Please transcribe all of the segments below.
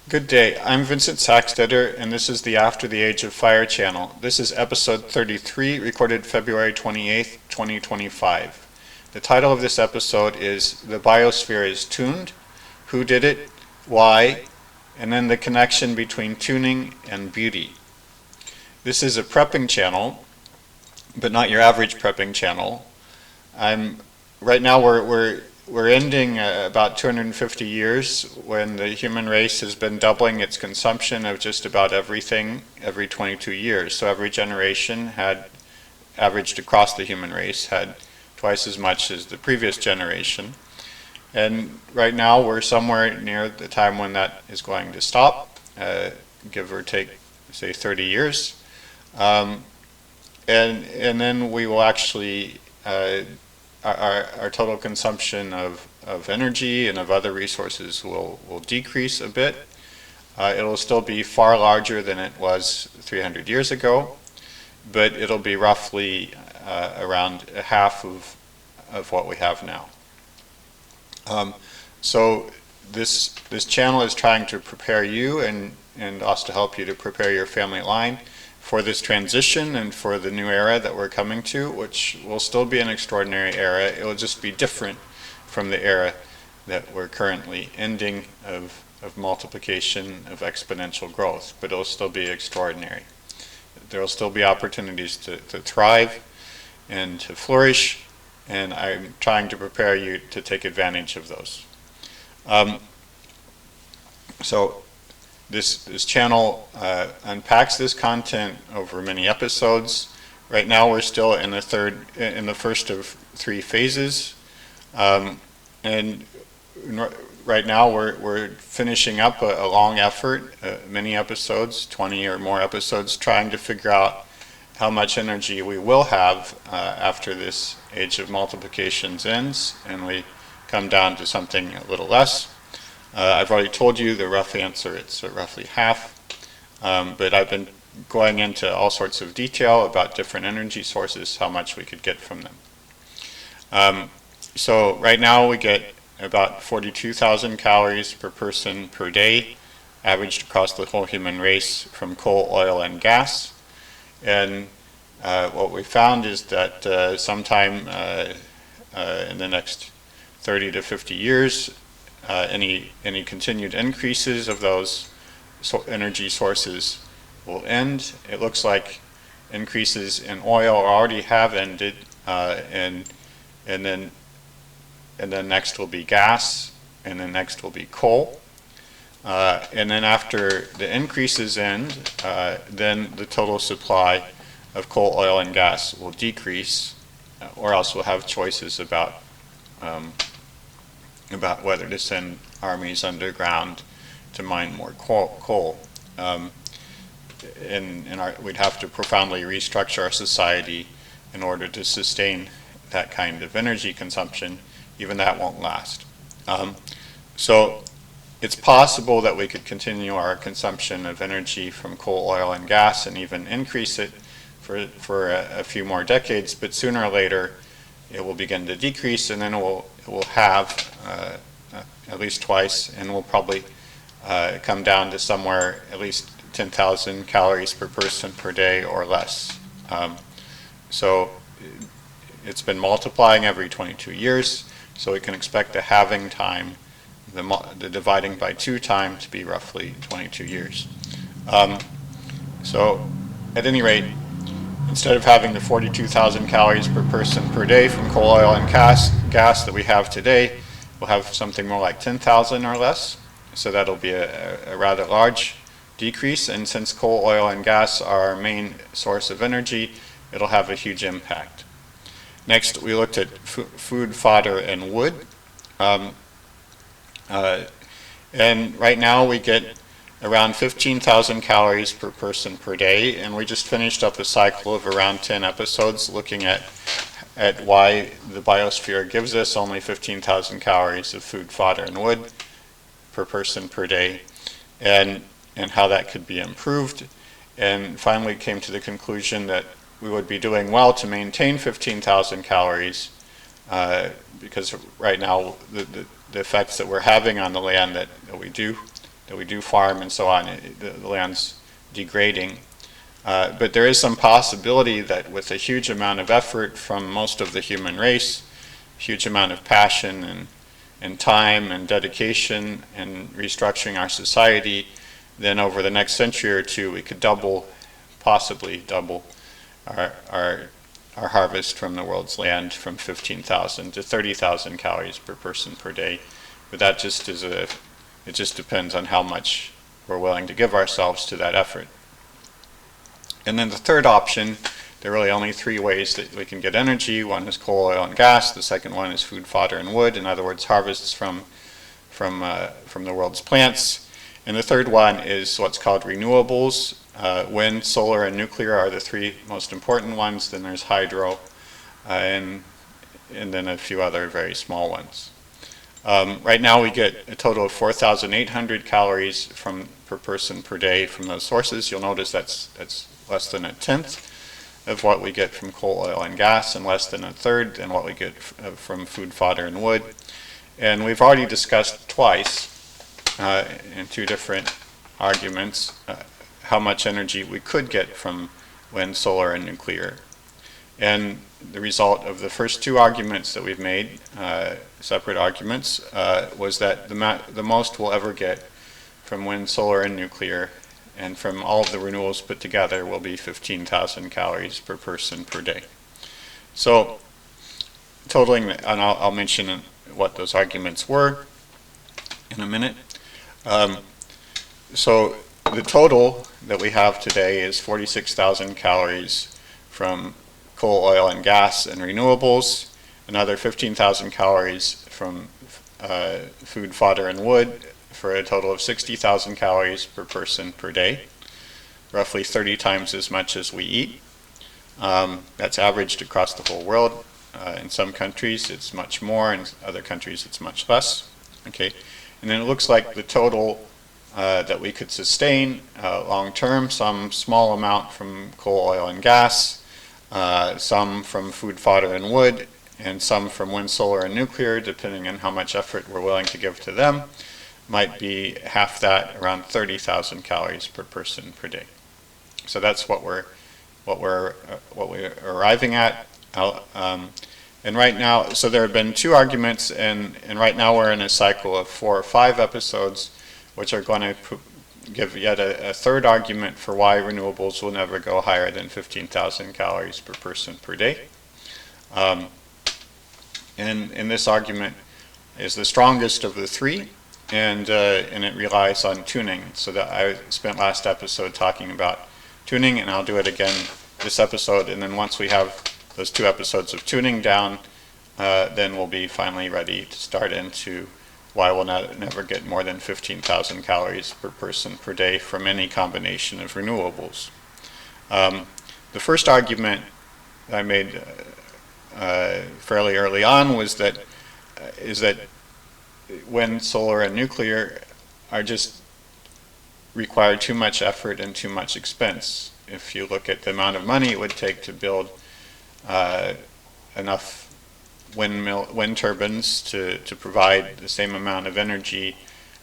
Good day. I'm Vincent Saxtetter, and this is the After the Age of Fire channel. This is episode 33, recorded February 28th, 2025. The title of this episode is The Biosphere is Tuned, Who Did It, Why, and then the connection between tuning and beauty. This is a prepping channel, but not your average prepping channel. Right now we're ending about 250 years when the human race has been doubling its consumption of just about everything every 22 years. So every generation had averaged across the human race had twice as much as the previous generation. And right now we're somewhere near the time when that is going to stop, give or take, say, 30 years. And then we will actually our total consumption of energy and of other resources will decrease a bit. It'll still be far larger than it was 300 years ago, but it'll be roughly around half of what we have now. So this channel is trying to prepare you and also to help you to prepare your family line for this transition and for the new era that we're coming to, which will still be an extraordinary era. It will just be different from the era that we're currently ending of multiplication, of exponential growth, but it'll still be extraordinary. There will still be opportunities to thrive and to flourish, and I'm trying to prepare you to take advantage of those. So this channel unpacks this content over many episodes. Right now we're still in the first of three phases, and right now we're finishing up a long effort, many episodes, 20 or more episodes, trying to figure out how much energy we will have after this age of multiplications ends, and we come down to something a little less. I've already told you the rough answer, it's roughly half, but I've been going into all sorts of detail about different energy sources, how much we could get from them. So right now we get about 42,000 calories per person per day, averaged across the whole human race from coal, oil, and gas. And what we found is that sometime in the next 30 to 50 years, any continued increases of those energy sources will end. It looks like increases in oil already have ended, and then next will be gas, and then next will be coal. And then after the increases end, then the total supply of coal, oil, and gas will decrease, or else we'll have choices about whether to send armies underground to mine more coal. We'd have to profoundly restructure our society in order to sustain that kind of energy consumption. Even that won't last. So it's possible that we could continue our consumption of energy from coal, oil, and gas and even increase it for a few more decades, but sooner or later it will begin to decrease, and then it will have at least twice, and will probably come down to somewhere at least 10,000 calories per person per day or less. So it's been multiplying every 22 years, so we can expect the halving time, the dividing by 2 time, to be roughly 22 years. So at any rate, instead of having the 42,000 calories per person per day from coal, oil, and gas that we have today, we'll have something more like 10,000 or less. So that'll be a rather large decrease. And since coal, oil, and gas are our main source of energy, it'll have a huge impact. Next, we looked at food, fodder, and wood. And right now we get around 15,000 calories per person per day, and we just finished up a cycle of around 10 episodes looking at why the biosphere gives us only 15,000 calories of food, fodder, and wood per person per day, and how that could be improved, and finally came to the conclusion that we would be doing well to maintain 15,000 calories because right now the effects that we're having on the land that that we do farm and so on, the land's degrading. But there is some possibility that with a huge amount of effort from most of the human race, huge amount of passion and time and dedication and restructuring our society, then over the next century or two we could double, possibly double our harvest from the world's land from 15,000 to 30,000 calories per person per day. But that just is it just depends on how much we're willing to give ourselves to that effort. And then the third option, there are really only three ways that we can get energy. One is coal, oil, and gas. The second one is food, fodder, and wood. In other words, harvests from the world's plants. And the third one is what's called renewables. Wind, solar, and nuclear are the three most important ones. Then there's hydro, and then a few other very small ones. Right now we get a total of 4,800 calories per person per day from those sources. You'll notice that's less than a tenth of what we get from coal, oil, and gas, and less than a third than what we get from food, fodder, and wood. And we've already discussed twice in two different arguments how much energy we could get from wind, solar, and nuclear. And the result of the first two arguments that we've made, separate arguments, was that the most we'll ever get from wind, solar, and nuclear, and from all of the renewables put together, will be 15,000 calories per person per day. So, totaling, and I'll mention what those arguments were in a minute. So, the total that we have today is 46,000 calories from coal, oil, and gas and renewables, another 15,000 calories from food, fodder, and wood, for a total of 60,000 calories per person per day, roughly 30 times as much as we eat. That's averaged across the whole world. In some countries it's much more, in other countries it's much less. Okay, and then it looks like the total that we could sustain long term, some small amount from coal, oil, and gas, some from food, fodder, and wood, and some from wind, solar, and nuclear, depending on how much effort we're willing to give to them, might be half that, around 30,000 calories per person per day. So that's what we're arriving at. And right now, so there have been two arguments, and right now we're in a cycle of 4 or 5 episodes, which are going to give yet a third argument for why renewables will never go higher than 15,000 calories per person per day. And this argument is the strongest of the three, and it relies on tuning. So that I spent last episode talking about tuning, and I'll do it again this episode. And then once we have those 2 episodes of tuning down, then we'll be finally ready to start into why we'll never get more than 15,000 calories per person per day from any combination of renewables. The first argument I made fairly early on is that wind, solar, and nuclear are just require too much effort and too much expense. If you look at the amount of money it would take to build enough wind turbines to provide the same amount of energy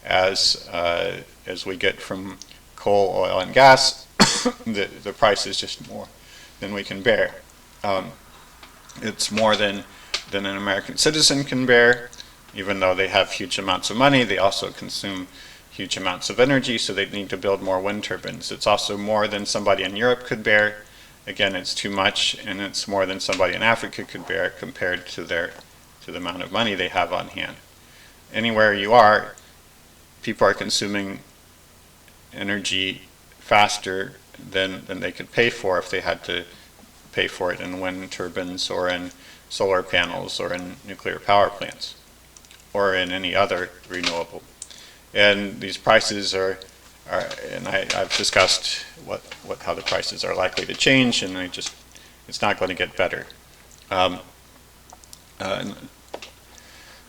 as we get from coal, oil, and gas, the price is just more than we can bear. It's more than an American citizen can bear. Even though they have huge amounts of money, they also consume huge amounts of energy, so they need to build more wind turbines. It's also more than somebody in Europe could bear. Again, it's too much, and it's more than somebody in Africa could bear compared to the amount of money they have on hand. Anywhere you are, people are consuming energy faster than they could pay for if they had to pay for it in wind turbines or in solar panels or in nuclear power plants or in any other renewable. And these prices are and I've discussed how the prices are likely to change, and it's not going to get better.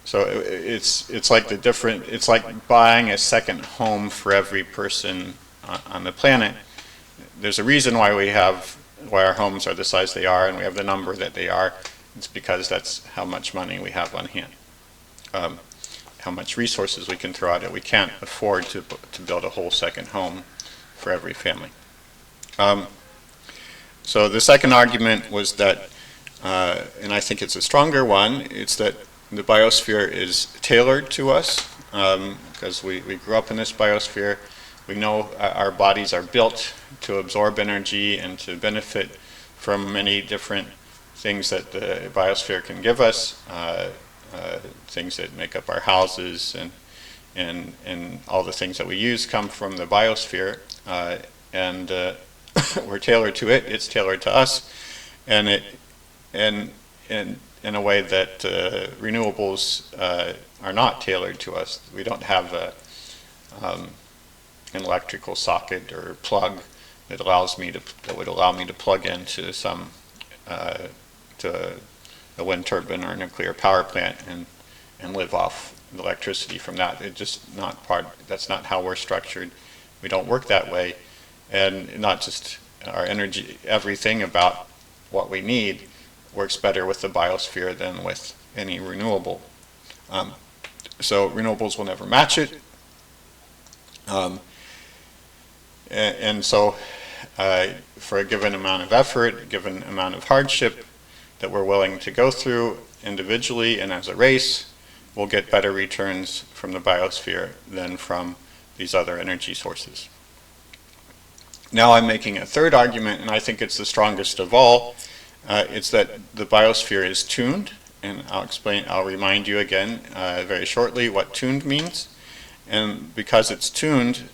So it's like buying a second home for every person on the planet. There's a reason why our homes are the size they are, and we have the number that they are. It's because that's how much money we have on hand. how much resources we can throw at it. We can't afford to build a whole second home for every family. So the second argument was that, and I think it's a stronger one, it's that the biosphere is tailored to us, because we grew up in this biosphere. We know our bodies are built to absorb energy and to benefit from many different things that the biosphere can give us, things that make up our houses, and all the things that we use come from the biosphere, and we're tailored to it, it's tailored to us, and in a way that renewables are not tailored to us. We don't have an electrical socket or plug that would allow me to plug into some to a wind turbine or a nuclear power plant and live off the electricity from that. It's just not that's not how we're structured. We don't work that way, and not just our energy, everything about what we need works better with the biosphere than with any renewable. So renewables will never match it. And so for a given amount of effort, a given amount of hardship that we're willing to go through individually and as a race, we'll get better returns from the biosphere than from these other energy sources. Now I'm making a third argument, and I think it's the strongest of all. It's that the biosphere is tuned, and I'll remind you again very shortly what tuned means. And because it's tuned,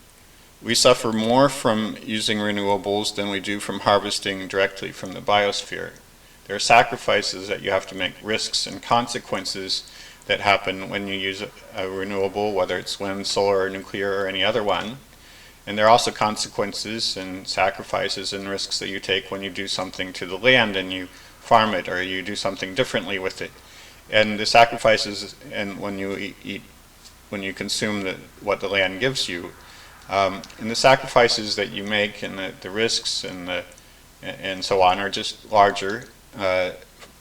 we suffer more from using renewables than we do from harvesting directly from the biosphere. There are sacrifices that you have to make, risks and consequences that happen when you use a renewable, whether it's wind, solar, or nuclear, or any other one. And there are also consequences and sacrifices and risks that you take when you do something to the land and you farm it or you do something differently with it. And the sacrifices, and when you eat, when you consume what the land gives you, and the sacrifices that you make and the risks and so on are just larger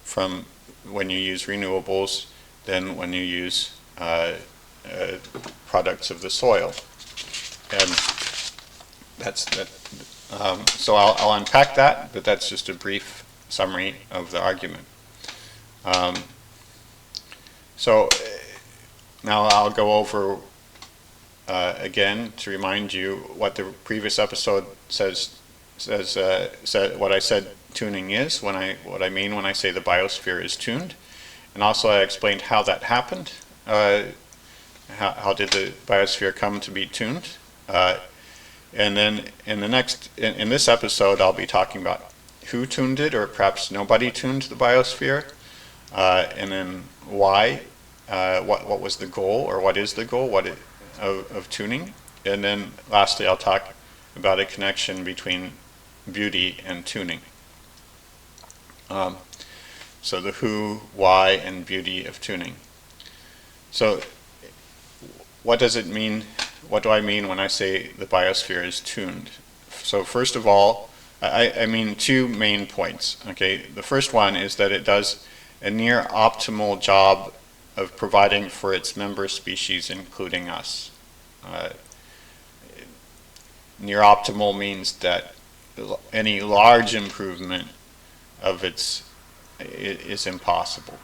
from when you use renewables than when you use products of the soil. And that's that. So I'll unpack that, but that's just a brief summary of the argument. So now I'll go over again to remind you what the previous episode said what I said tuning is, what I mean when I say the biosphere is tuned, and also I explained how that happened. How did the biosphere come to be tuned? And then in this episode, I'll be talking about who tuned it, or perhaps nobody tuned the biosphere, and then why, what was the goal, or what is the goal of tuning, and then lastly, I'll talk about a connection between beauty and tuning. So the who, why, and beauty of tuning. So what does it mean? What do I mean when I say the biosphere is tuned? So first of all, I mean two main points. Okay, the first one is that it does a near optimal job of providing for its member species, including us. Near optimal means that any large improvement of is impossible.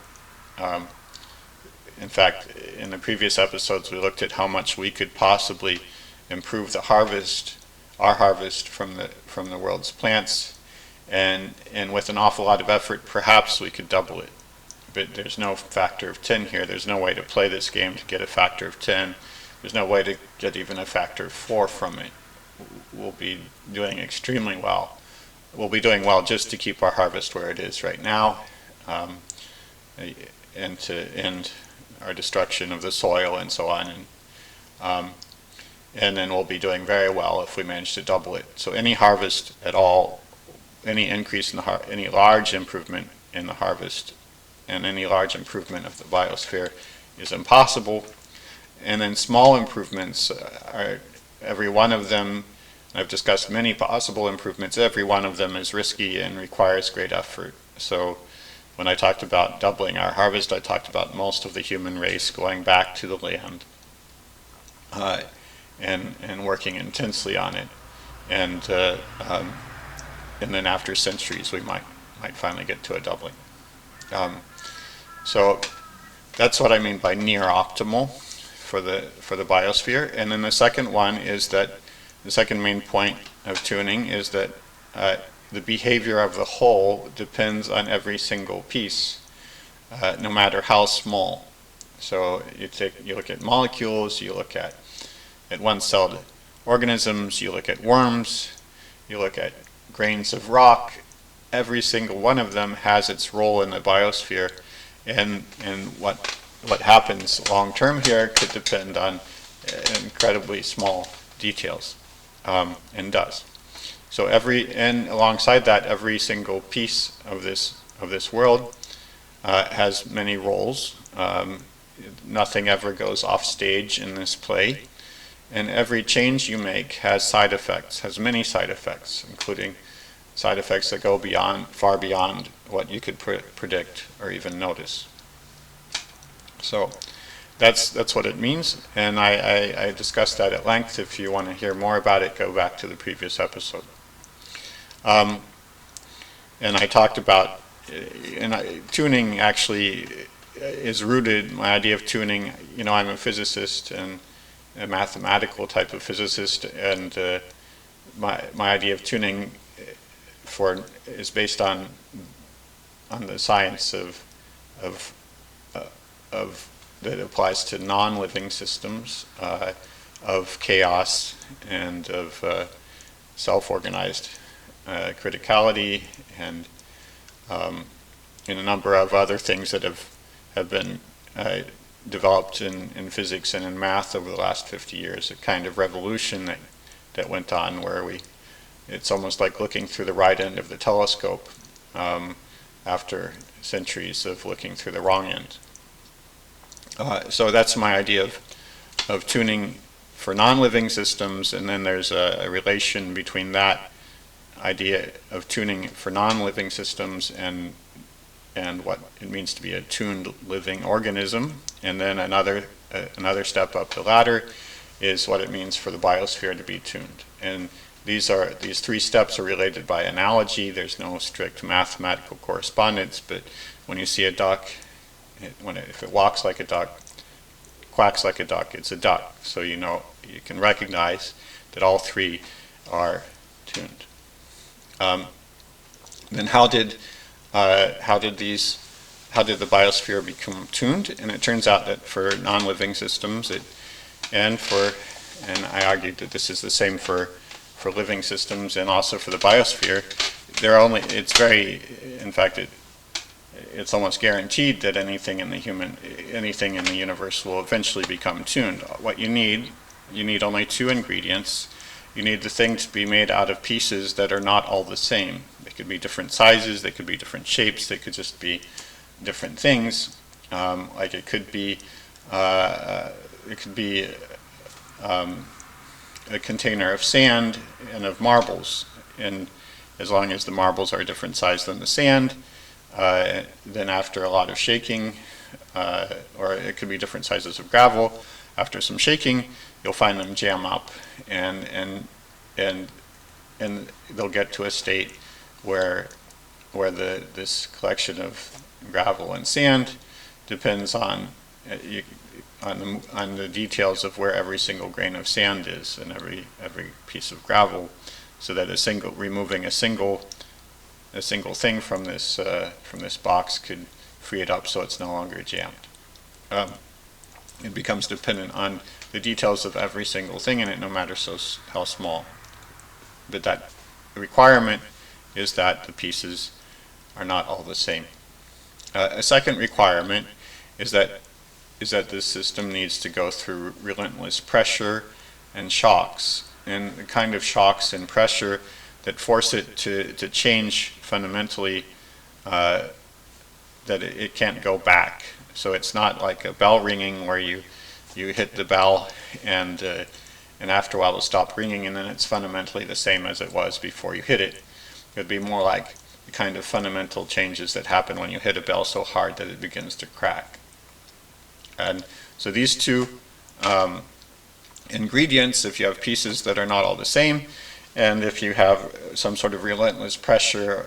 In fact, in the previous episodes, we looked at how much we could possibly improve our harvest from the world's plants, and with an awful lot of effort, perhaps we could double it. But there's no factor of 10 here. There's no way to play this game to get a factor of 10. There's no way to get even a factor of 4 from it. We'll be doing extremely well. We'll be doing well just to keep our harvest where it is right now, and to end our destruction of the soil and so on. And then we'll be doing very well if we manage to double it. So any harvest at all, any increase in any large improvement in the harvest, and any large improvement of the biosphere is impossible. And then small improvements are, every one of them, I've discussed many possible improvements, every one of them is risky and requires great effort. So when I talked about doubling our harvest, I talked about most of the human race going back to the land and working intensely on it. And then after centuries, we might finally get to a doubling. So that's what I mean by near optimal for the biosphere. And then the second one is that the second main point of tuning is that the behavior of the whole depends on every single piece, no matter how small. So you look at molecules, you look at one-celled organisms, you look at worms, you look at grains of rock. Every single one of them has its role in the biosphere, and what happens long term here could depend on incredibly small details, and does. So and alongside that, every single piece of this world has many roles. Nothing ever goes off stage in this play, and every change you make has side effects, has many side effects, including side effects that go far beyond what you could predict or even notice. So that's what it means, and I discussed that at length. If you want to hear more about it, go back to the previous episode. And I talked about, tuning actually is rooted, my idea of tuning, I'm a physicist and a mathematical type of physicist, and my idea of tuning is based on the science of that applies to non-living systems, of chaos and of self-organized criticality, and in a number of other things that have been developed in physics and in math over the last 50 years, a kind of revolution that went on where it's almost like looking through the right end of the telescope after centuries of looking through the wrong end. So that's my idea of tuning for non-living systems, and then there's a relation between that idea of tuning for non-living systems and what it means to be a tuned living organism, and then another step up the ladder is what it means for the biosphere to be tuned. And these three steps are related by analogy. There's no strict mathematical correspondence, but when you see a duck, if it walks like a duck, quacks like a duck, it's a duck. So you can recognize that all three are tuned. Then how did the biosphere become tuned? And it turns out that for non-living systems, and I argued that this is the same for living systems and also for the biosphere, it's almost guaranteed that anything in the universe will eventually become tuned. What you need only two ingredients. You need the thing to be made out of pieces that are not all the same. They could be different sizes, they could be different shapes, they could just be different things. Like it could be a container of sand and of marbles, and as long as the marbles are a different size than the sand, then after a lot of shaking, or it could be different sizes of gravel, after some shaking, you'll find them jam up, and they'll get to a state where this collection of gravel and sand depends on the details of where every single grain of sand is and every piece of gravel, so that removing a single thing from this box could free it up so it's no longer jammed. It becomes dependent on the details of every single thing in it, no matter how small. But that requirement is that the pieces are not all the same. A second requirement is that this system needs to go through relentless pressure and shocks, and the kind of shocks and pressure that force it to change fundamentally, that it can't go back. So it's not like a bell ringing where you hit the bell and after a while it'll stop ringing and then it's fundamentally the same as it was before you hit it. It would be more like the kind of fundamental changes that happen when you hit a bell so hard that it begins to crack. And so these two ingredients, if you have pieces that are not all the same, and if you have some sort of relentless pressure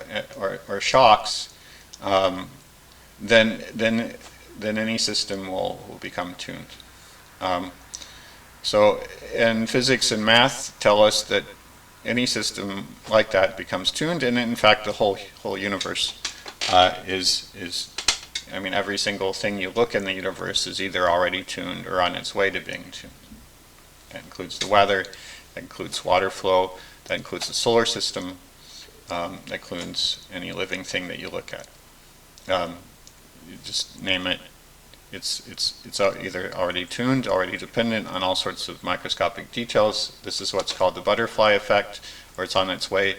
or shocks, then any system will become tuned. So, and physics and math tell us that any system like that becomes tuned, and in fact the whole universe is, I mean, every single thing you look in the universe is either already tuned or on its way to being tuned. That includes the weather, that includes water flow, that includes the solar system, that includes any living thing that you look at. You just name it. It's either already tuned, already dependent on all sorts of microscopic details. This is what's called the butterfly effect, or it's on its way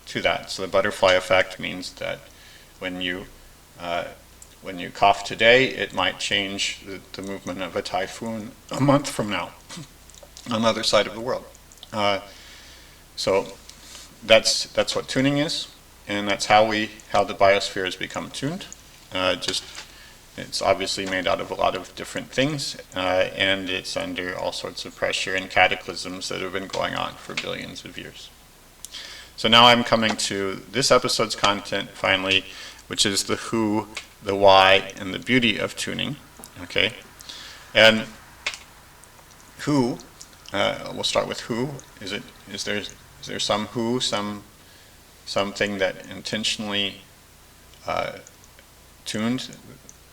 to that. So the butterfly effect means that when you cough today, it might change the movement of a typhoon a month from now on the other side of the world. So that's what tuning is, and that's how the biosphere has become tuned. It's obviously made out of a lot of different things, and it's under all sorts of pressure and cataclysms that have been going on for billions of years. So now I'm coming to this episode's content, finally, which is the who, the why, and the beauty of tuning. Okay, and who? We'll start with who. Is there some who, something that intentionally tuned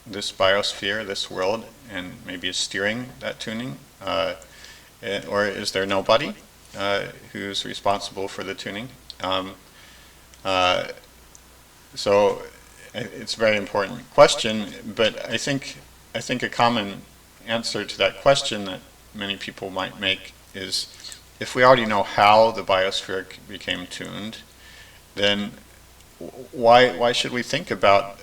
this biosphere, this world, and maybe is steering that tuning? Or is there nobody who's responsible for the tuning? So it's a very important question, but I think a common answer to that question that many people might make is, if we already know how the biosphere became tuned, then why should we think about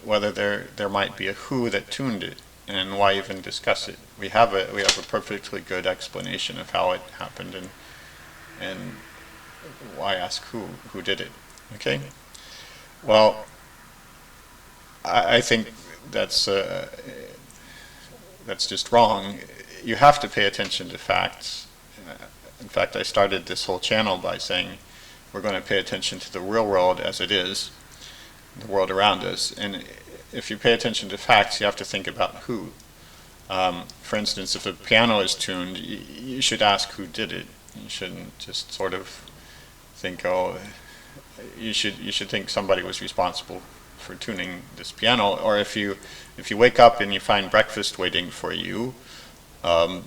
whether there might be a who that tuned it, and why even discuss it? We have a perfectly good explanation of how it happened, and why ask who did it? Okay. Well, I think that's just wrong. You have to pay attention to facts. In fact, I started this whole channel by saying we're going to pay attention to the real world as it is, the world around us. And if you pay attention to facts, you have to think about who. For instance, if a piano is tuned, you should ask who did it. You shouldn't just sort of think, oh, you should think somebody was responsible for tuning this piano. Or if you wake up and you find breakfast waiting for you, a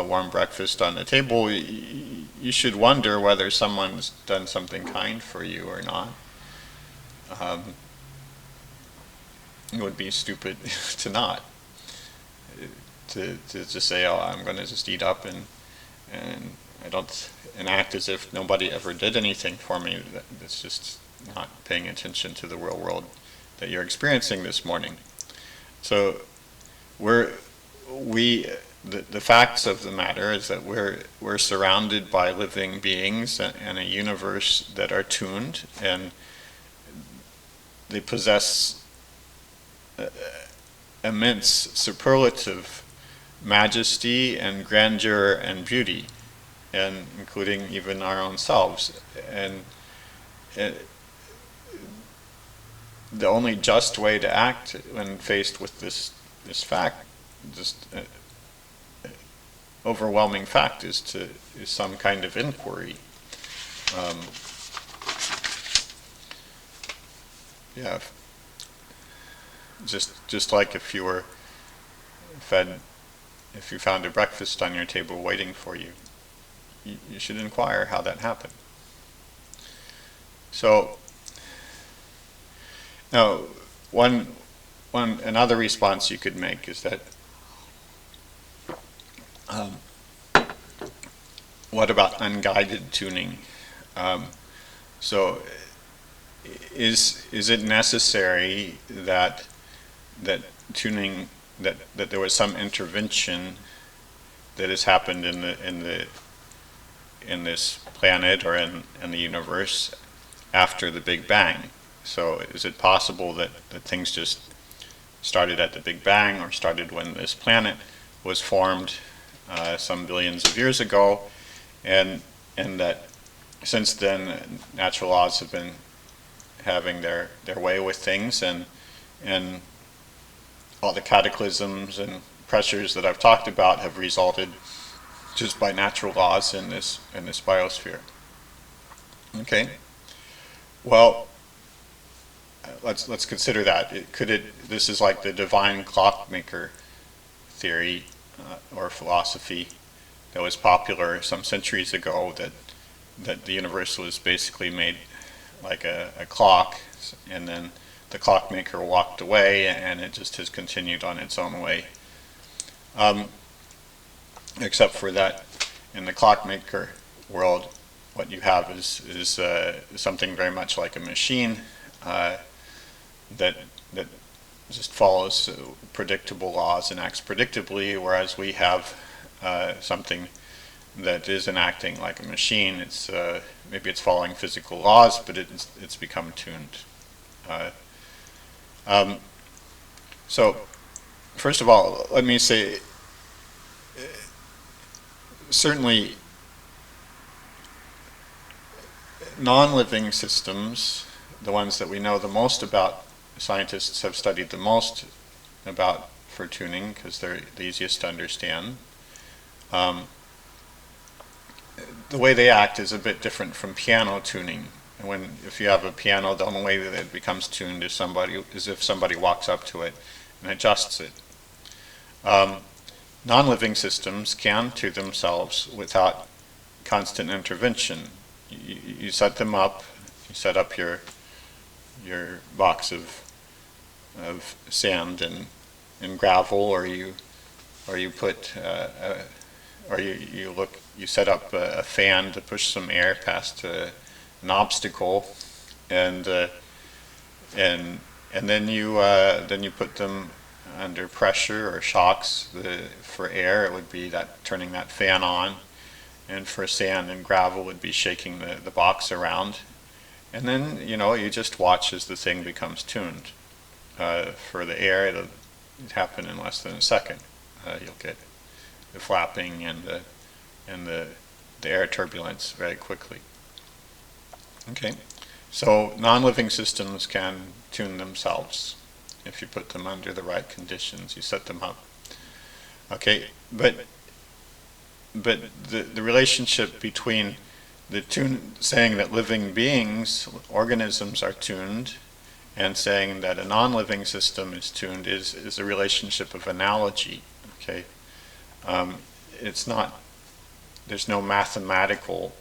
warm breakfast on the table, you should wonder whether someone's done something kind for you or not. It would be stupid to not. To just say, oh, I'm going to just eat up and act as if nobody ever did anything for me. That's just not paying attention to the real world that you're experiencing this morning. So the facts of the matter is that we're surrounded by living beings and a universe that are tuned, and they possess immense superlative majesty and grandeur and beauty, and including even our own selves. And the only just way to act when faced with this fact, just overwhelming fact, is some kind of inquiry. Just like if you found a breakfast on your table waiting for you, you should inquire how that happened. So now, another response you could make is that, what about unguided tuning? So is it necessary that tuning, that there was some intervention that has happened in in this planet or in the universe after the Big Bang. So is it possible that things just started at the Big Bang, or started when this planet was formed some billions of years ago, and that since then natural laws have been having their way with things, and all the cataclysms and pressures that I've talked about have resulted just by natural laws in this biosphere. Okay. Well, let's consider that. This is like the divine clockmaker theory or philosophy that was popular some centuries ago, that the universe was basically made like a clock, and then the clockmaker walked away, and it just has continued on its own way. Except for that, in the clockmaker world, what you have is something very much like a machine that just follows predictable laws and acts predictably, whereas we have something that isn't acting like a machine. It's maybe it's following physical laws, but it's become tuned. So, first of all, let me say, certainly non-living systems, the ones that we know the most about, scientists have studied the most about for tuning because they're the easiest to understand. The way they act is a bit different from piano tuning. And if you have a piano, the only way that it becomes tuned is if somebody walks up to it and adjusts it. Non-living systems can tune themselves without constant intervention. You set them up. You set up your box of sand and gravel, or you put you set up a fan to push some air past an obstacle, and then you put them under pressure or shocks. For air, it would be that turning that fan on, and for sand and gravel would be shaking the box around, and then you just watch as the thing becomes tuned. For the air, it'll happen in less than a second. You'll get the flapping and the air turbulence very quickly. Okay, so non-living systems can tune themselves if you put them under the right conditions. You set them up. Okay, but the relationship between saying that living beings, organisms are tuned, and saying that a non-living system is tuned is a relationship of analogy. Okay, it's not. There's no mathematical.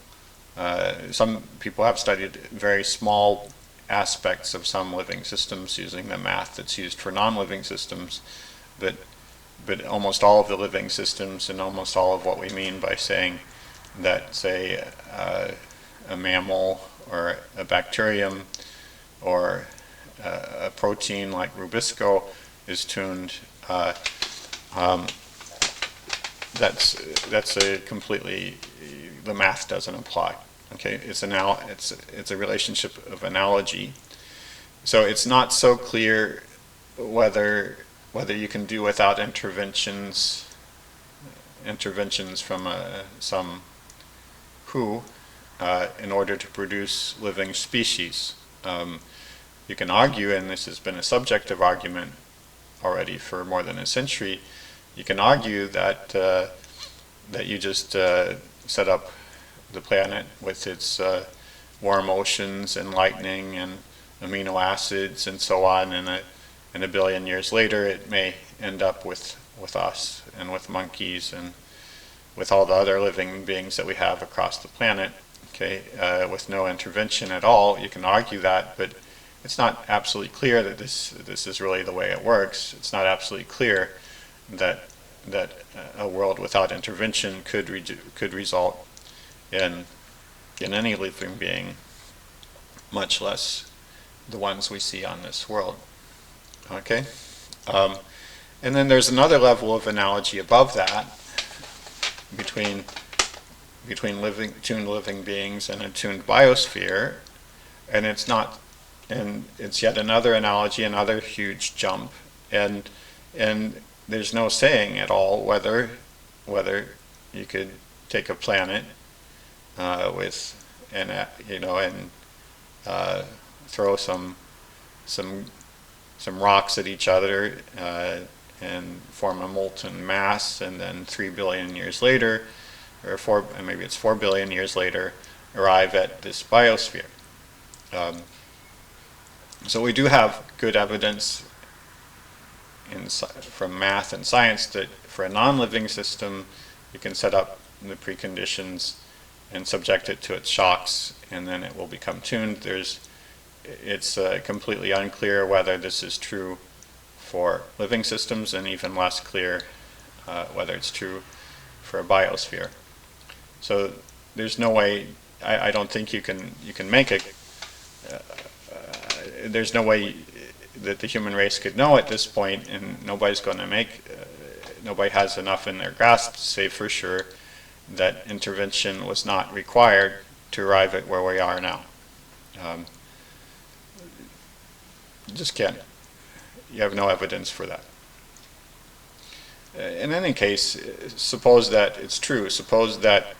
Some people have studied very small aspects of some living systems using the math that's used for non-living systems, but almost all of the living systems, and almost all of what we mean by saying that, say, a mammal or a bacterium or a protein like Rubisco is tuned, that's a completely, the math doesn't apply. Okay, it's a relationship of analogy. So it's not so clear whether you can do without interventions from some who in order to produce living species. You can argue, and this has been a subjective argument already for more than a century, you can argue that you just set up the planet with its warm oceans and lightning and amino acids and so on, and a billion years later it may end up with us and with monkeys and with all the other living beings that we have across the planet, okay, with no intervention at all. You can argue that, but it's not absolutely clear that this is really the way it works. It's not absolutely clear that a world without intervention could result in any living being, much less the ones we see on this world. Okay? And then there's another level of analogy above that between between tuned living beings and a tuned biosphere, and it's not, and it's yet another analogy, another huge jump, and there's no saying at all whether you could take a planet with and throw some rocks at each other and form a molten mass, and then 3 billion years later, or maybe it's 4 billion years later, arrive at this biosphere. So we do have good evidence from math and science that for a non-living system, you can set up the preconditions and subject it to its shocks, and then it will become tuned. It's completely unclear whether this is true for living systems, and even less clear whether it's true for a biosphere. So there's no way. I don't think you can make a. There's no way that the human race could know at this point, and nobody's going to make. Nobody has enough in their grasp to say for sure that intervention was not required to arrive at where we are now. Just can't. You have no evidence for that. In any case, suppose that it's true. Suppose that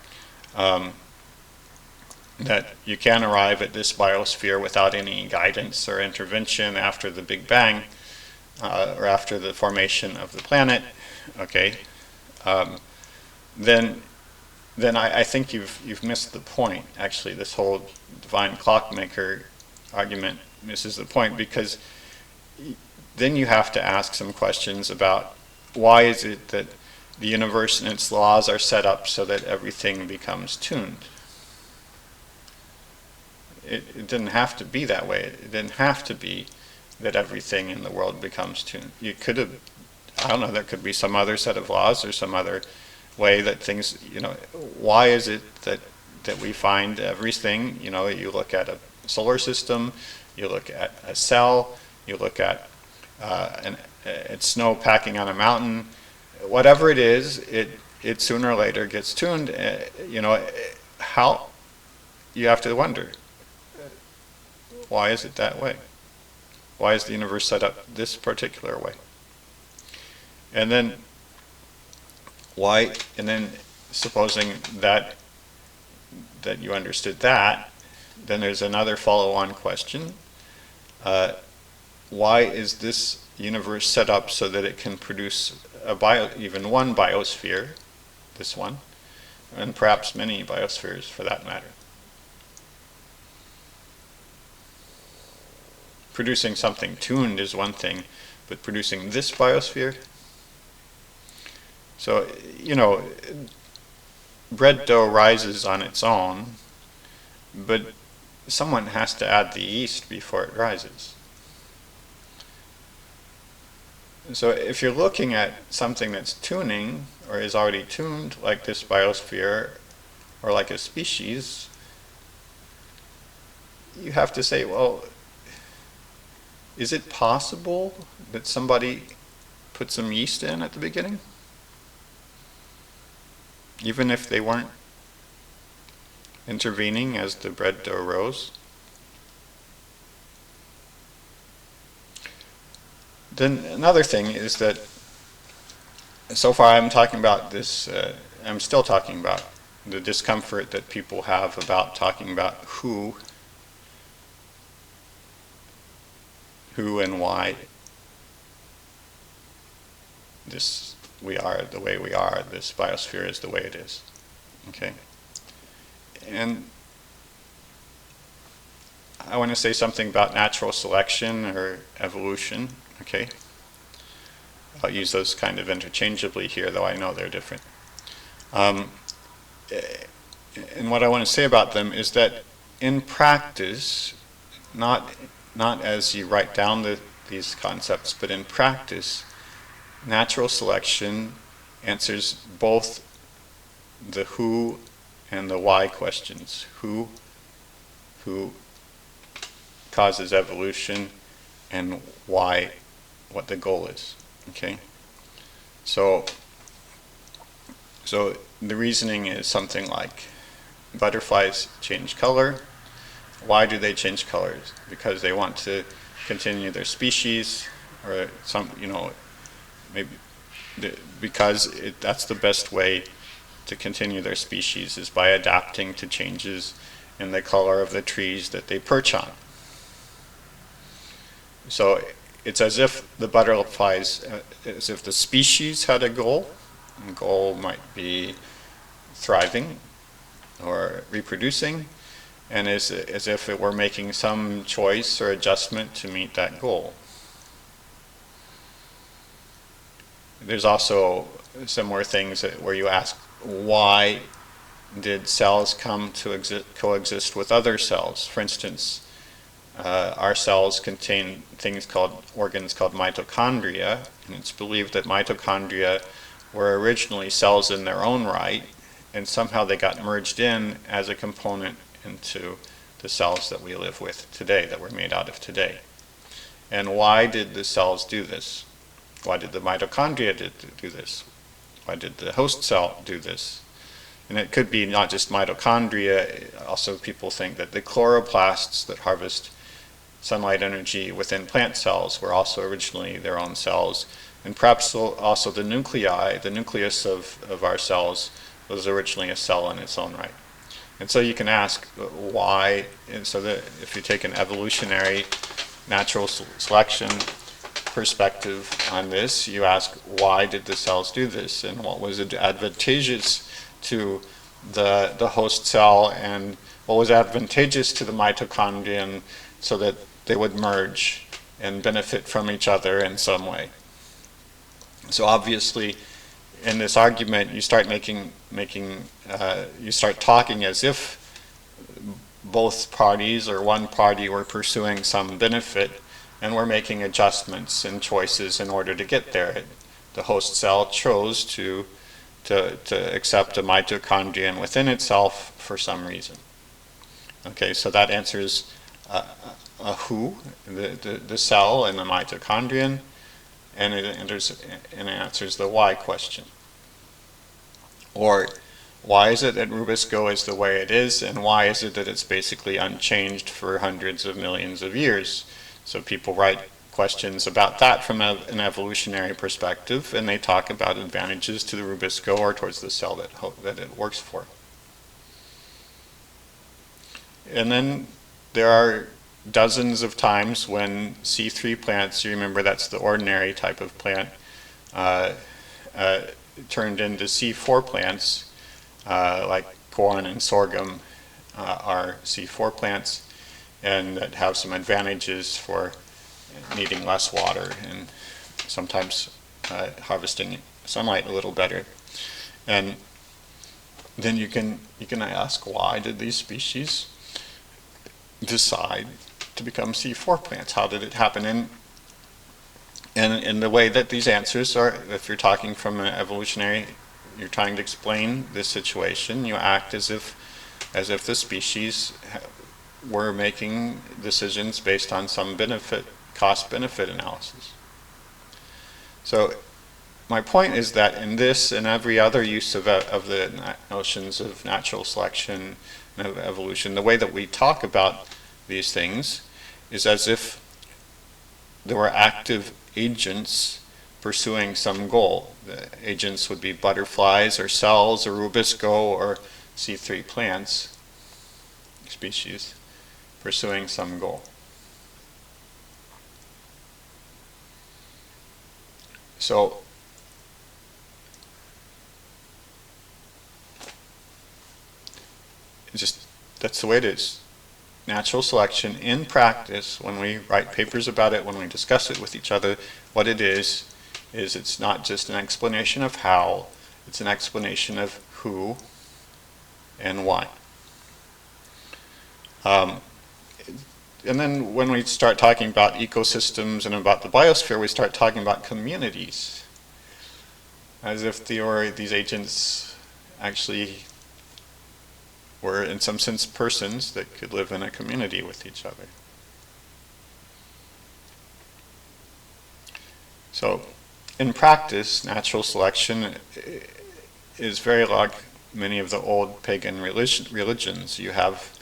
that you can arrive at this biosphere without any guidance or intervention after the Big Bang, or after the formation of the planet. Okay, then I think you've missed the point. Actually, this whole divine clockmaker argument misses the point, because then you have to ask some questions about why is it that the universe and its laws are set up so that everything becomes tuned. It didn't have to be that way. It didn't have to be that everything in the world becomes tuned. You could have, I don't know, there could be some other set of laws or some other way that things, why is it that we find everything, you look at a solar system, you look at a cell, you look at it's snow packing on a mountain, whatever it is, it sooner or later gets tuned. How, you have to wonder, why is it that way? Why is the universe set up this particular way? And then supposing that you understood that, then there's another follow-on question. Why is this universe set up so that it can produce even one biosphere, this one, and perhaps many biospheres for that matter? Producing something tuned is one thing, but producing this biosphere? So, bread dough rises on its own, but someone has to add the yeast before it rises. So if you're looking at something that's tuning, or is already tuned, like this biosphere, or like a species, you have to say, well, is it possible that somebody put some yeast in at the beginning? Even if they weren't intervening as the bread dough rose? Then another thing is that so far I'm talking about this, I'm still talking about the discomfort that people have about talking about who and why we are the way we are, this biosphere is the way it is. Okay? And I want to say something about natural selection or evolution. Okay? I'll use those kind of interchangeably here, though I know they're different. And what I want to say about them is that in practice, not as you write down these concepts, but in practice, natural selection answers both the who and the why questions. Who causes evolution, and why, what the goal is. Okay? So the reasoning is something like butterflies change color. Why do they change colors? Because they want to continue their species, or maybe because that's the best way to continue their species, is by adapting to changes in the color of the trees that they perch on. So it's as if the butterflies, as if the species had a goal. The goal might be thriving or reproducing, and as if it were making some choice or adjustment to meet that goal. There's also similar things where you ask, why did cells come to coexist with other cells? For instance, our cells contain organs called mitochondria, and it's believed that mitochondria were originally cells in their own right, and somehow they got merged in as a component into the cells that we live with today, that we're made out of today. And why did the cells do this? Why did the mitochondria do this? Why did the host cell do this? And it could be not just mitochondria. Also, people think that the chloroplasts that harvest sunlight energy within plant cells were also originally their own cells. And perhaps also the nuclei, the nucleus of our cells, was originally a cell in its own right. And so you can ask why, and so that if you take an evolutionary natural selection perspective on this, you ask, why did the cells do this, and what was advantageous to the host cell, and what was advantageous to the mitochondrion, so that they would merge and benefit from each other in some way. So obviously, in this argument, you start you start talking as if both parties or one party were pursuing some benefit, and we're making adjustments and choices in order to get there. The host cell chose to accept a mitochondrion within itself for some reason. Okay, so that answers a who, the cell and the mitochondrion, and it answers the why question. Or why is it that Rubisco is the way it is, and why is it that it's basically unchanged for hundreds of millions of years? So people write questions about that from an evolutionary perspective, and they talk about advantages to the Rubisco or towards the cell that it works for. And then there are dozens of times when C3 plants, you remember that's the ordinary type of plant, turned into C4 plants, like corn and sorghum are C4 plants, and that have some advantages for needing less water and sometimes harvesting sunlight a little better. And then you can ask, why did these species decide to become C4 plants? How did it happen? And in the way that these answers are, if you're talking from an evolutionary, you're trying to explain this situation, you act as if the species were making decisions based on some cost-benefit analysis. So my point is that in this and every other use of the notions of natural selection and of evolution, the way that we talk about these things is as if there were active agents pursuing some goal. The agents would be butterflies or cells or Rubisco or C3 plants, species, pursuing some goal. So that's the way it is. Natural selection in practice, when we write papers about it, when we discuss it with each other, what it is it's not just an explanation of how, it's an explanation of who and why. And then when we start talking about ecosystems and about the biosphere, we start talking about communities, as if these agents actually were in some sense persons that could live in a community with each other. So in practice, natural selection is very many of the old pagan religions. You have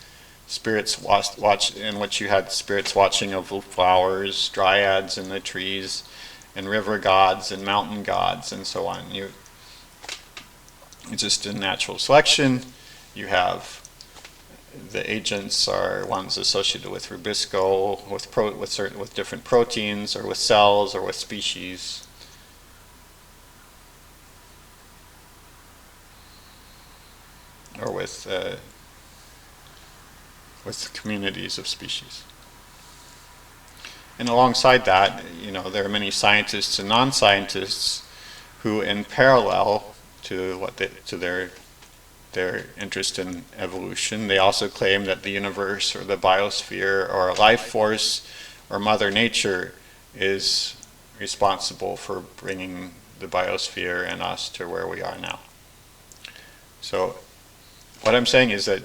spirits watch in which you had spirits watching over flowers, dryads in the trees, and river gods and mountain gods and so on. Just in natural selection, you have the agents are ones associated with rubisco, with different proteins, or with cells, or with species. Or with communities of species. And alongside that, there are many scientists and non-scientists who, in parallel to their interest in evolution, they also claim that the universe or the biosphere or life force or Mother Nature is responsible for bringing the biosphere and us to where we are now. So what I'm saying is that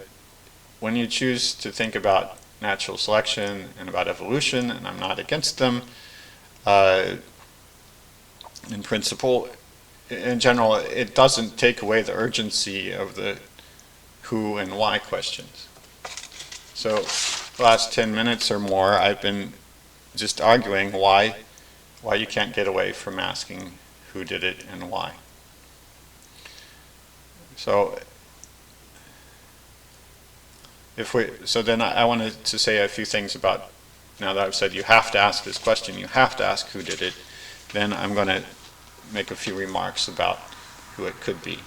when you choose to think about natural selection and about evolution, and I'm not against them, in principle, in general, it doesn't take away the urgency of the who and why questions. So the last 10 minutes or more, I've been just arguing why you can't get away from asking who did it and why. So then I wanted to say a few things about, now that I've said you have to ask this question, you have to ask who did it, then I'm going to make a few remarks about who it could be.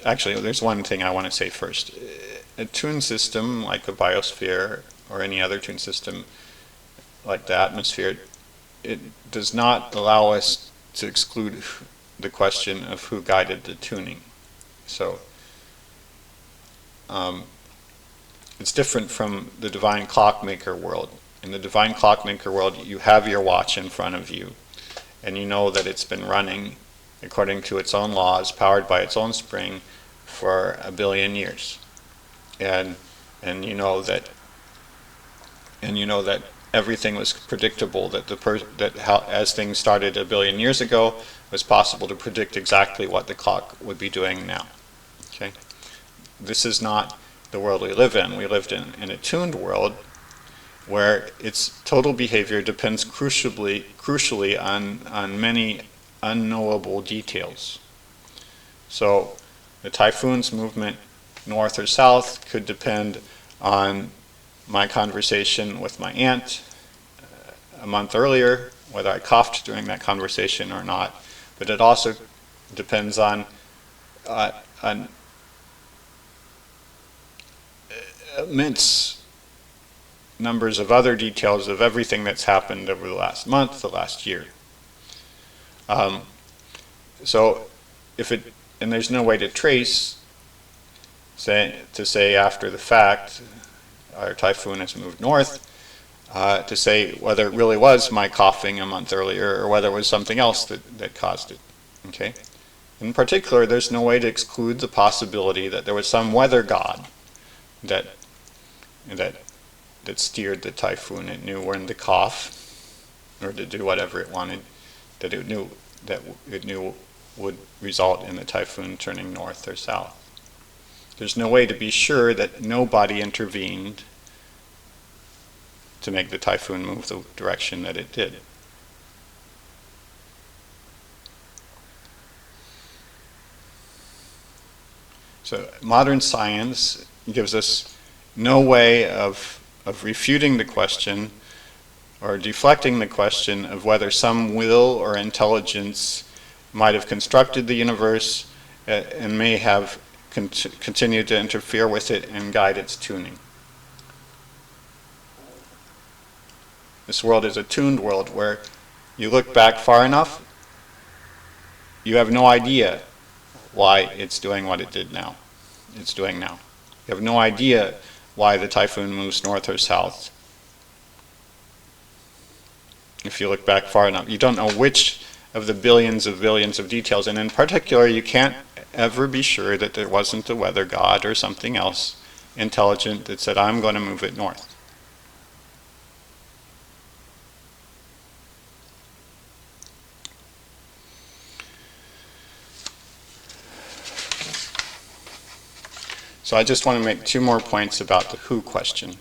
Actually, there's one thing I want to say first. A tune system like a biosphere or any other tune system like the atmosphere, it does not allow us to exclude the question of who guided the tuning. So it's different from the divine clockmaker world. In the divine clockmaker world, you have your watch in front of you, and you know that it's been running according to its own laws, powered by its own spring, for 1 billion years. And you know that everything was predictable, as things started 1 billion years ago, it was possible to predict exactly what the clock would be doing now. Okay? This is not the world we live in. We lived in a tuned world where its total behavior depends crucially on many unknowable details. So the typhoon's movement north or south could depend on my conversation with my aunt a month earlier, whether I coughed during that conversation or not. But it also depends on immense numbers of other details of everything that's happened over the last month, the last year. And there's no way to trace, to say after the fact, our typhoon has moved north, to say whether it really was my coughing a month earlier or whether it was something else that caused it. Okay? In particular, there's no way to exclude the possibility that there was some weather god that steered the typhoon. It knew when to cough or to do whatever it wanted, that it knew would result in the typhoon turning north or south. There's no way to be sure that nobody intervened to make the typhoon move the direction that it did. So modern science gives us no way of refuting the question or deflecting the question of whether some will or intelligence might have constructed the universe and may have continued to interfere with it and guide its tuning. This world is a tuned world where you look back far enough, you have no idea why it's doing what it's doing now. You have no idea why the typhoon moves north or south. If you look back far enough, you don't know which of the billions of details, and in particular, you can't ever be sure that there wasn't a weather god or something else intelligent that said, I'm going to move it north. So I just want to make two more points about the who question.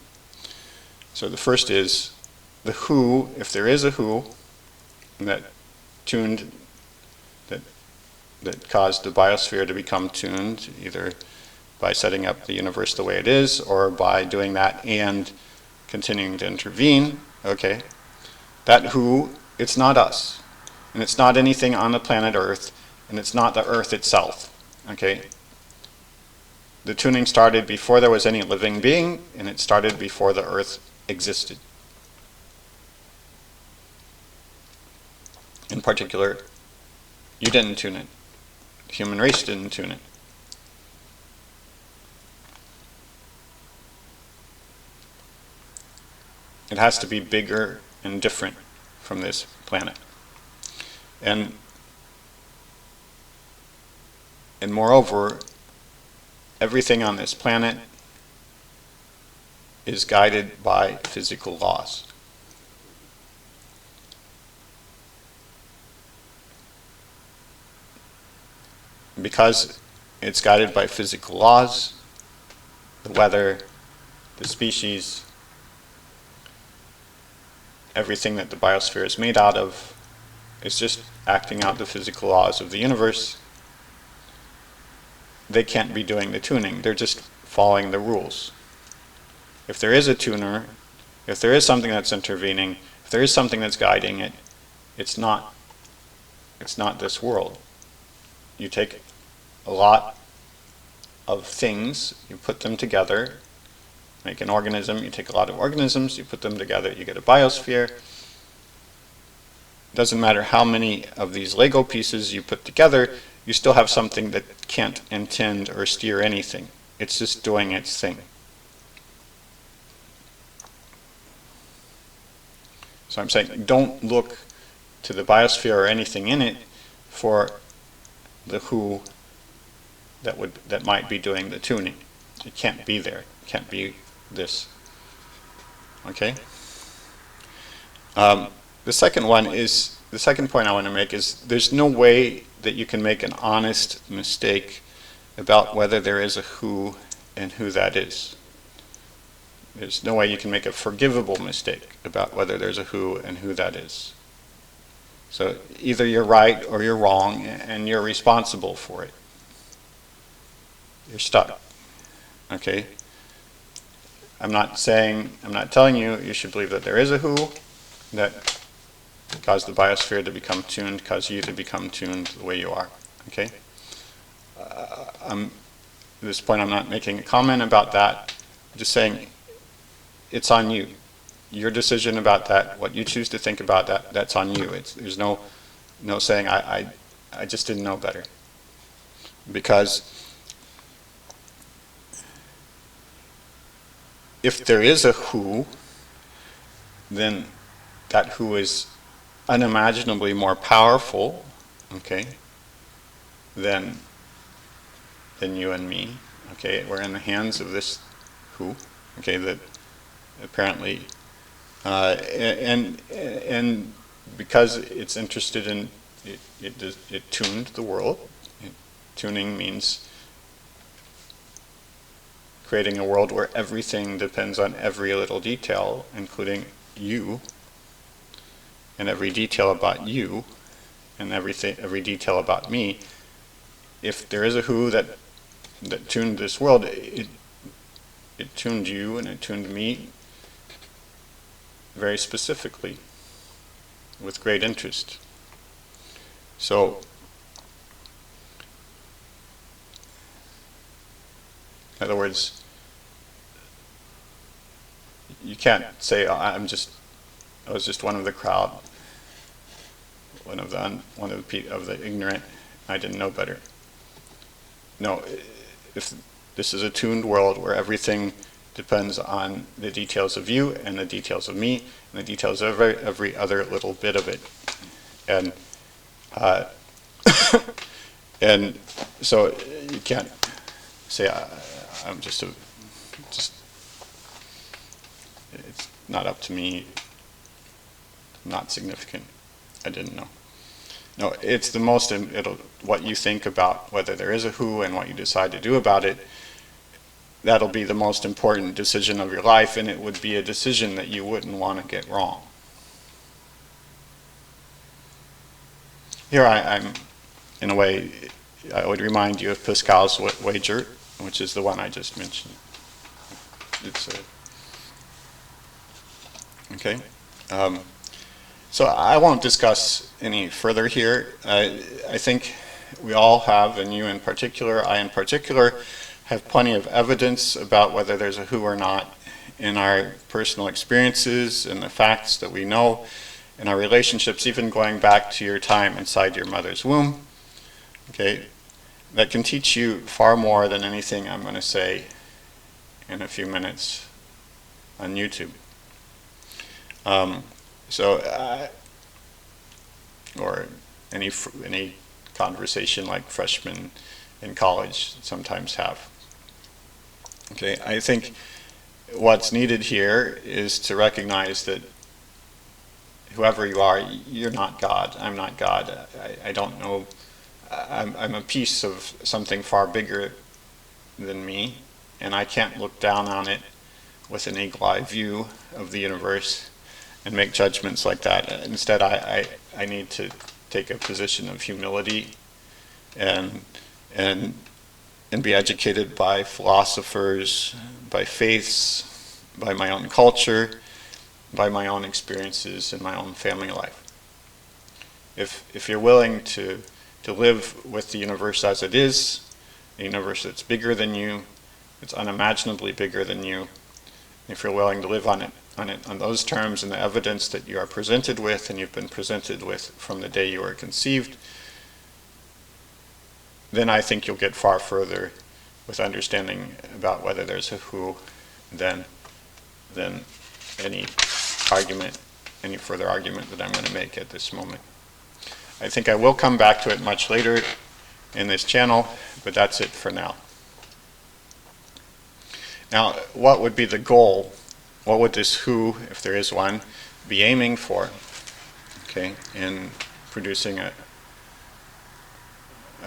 So the first is the who, if there is a who that tuned, that caused the biosphere to become tuned, either by setting up the universe the way it is or by doing that and continuing to intervene, okay, that who, it's not us, and it's not anything on the planet Earth, and it's not the Earth itself, okay? The tuning started before there was any living being, and it started before the Earth existed. In particular, you didn't tune it. The human race didn't tune it. It has to be bigger and different from this planet. And moreover, everything on this planet is guided by physical laws. Because it's guided by physical laws, the weather, the species, everything that the biosphere is made out of is just acting out the physical laws of the universe. They can't be doing the tuning, they're just following the rules. If there is a tuner, if there is something that's intervening, if there is something that's guiding it, it's not this world. You take a lot of things, you put them together, make an organism, you take a lot of organisms, you put them together, you get a biosphere. Doesn't matter how many of these Lego pieces you put together, you still have something that can't intend or steer anything. It's just doing its thing. So I'm saying, don't look to the biosphere or anything in it for the who that might be doing the tuning. It can't be there. It can't be this. Okay? The second point I want to make is there's no way that you can make an honest mistake about whether there is a who and who that is. There's no way you can make a forgivable mistake about whether there's a who and who that is. So either you're right or you're wrong, and you're responsible for it. You're stuck. Okay? I'm not telling you should believe that there is a who that caused the biosphere to become tuned, caused you to become tuned the way you are. Okay? At this point, I'm not making a comment about that. I'm just saying it's on you. Your decision about that, what you choose to think about that, that's on you. There's no saying I just didn't know better. Because if there is a who, then that who is unimaginably more powerful, okay, than you and me. Okay, we're in the hands of this who, okay, that apparently, and because it's interested in it tuned the world. Tuning means creating a world where everything depends on every little detail, including you, and every detail about you, and every detail about me. If there is a who that tuned this world, it tuned you and it tuned me very specifically, with great interest. So, in other words, you can't say, I was just one of the crowd, one of the ignorant. I didn't know better. No, if this is a tuned world where everything depends on the details of you and the details of me and the details of every other little bit of it, and and so you can't say I'm just it's not up to me, not significant, I didn't know. No, it's the what you think about whether there is a who and what you decide to do about it that'll be the most important decision of your life, and it would be a decision that you wouldn't want to get wrong. Here I'm, in a way, I would remind you of Pascal's wager, which is the one I just mentioned. It's okay. So I won't discuss any further here. I think we all have, and you in particular, I in particular, have plenty of evidence about whether there's a who or not in our personal experiences and the facts that we know in our relationships, even going back to your time inside your mother's womb. Okay, that can teach you far more than anything I'm going to say in a few minutes on YouTube. Or any conversation like freshmen in college sometimes have. Okay, I think what's needed here is to recognize that whoever you are, you're not God. I'm not God. I don't know. I'm a piece of something far bigger than me, and I can't look down on it with an eagle-eye view of the universe and make judgments like that. Instead, I need to take a position of humility and be educated by philosophers, by faiths, by my own culture, by my own experiences in my own family life. If you're willing to live with the universe as it is, a universe that's bigger than you, it's unimaginably bigger than you, if you're willing to live on those terms and the evidence that you are presented with and you've been presented with from the day you were conceived, then I think you'll get far further with understanding about whether there's a who than any further argument that I'm going to make at this moment. I think I will come back to it much later in this channel, but that's it for now. Now, what would be the goal? What would this who, if there is one, be aiming for, okay, in producing a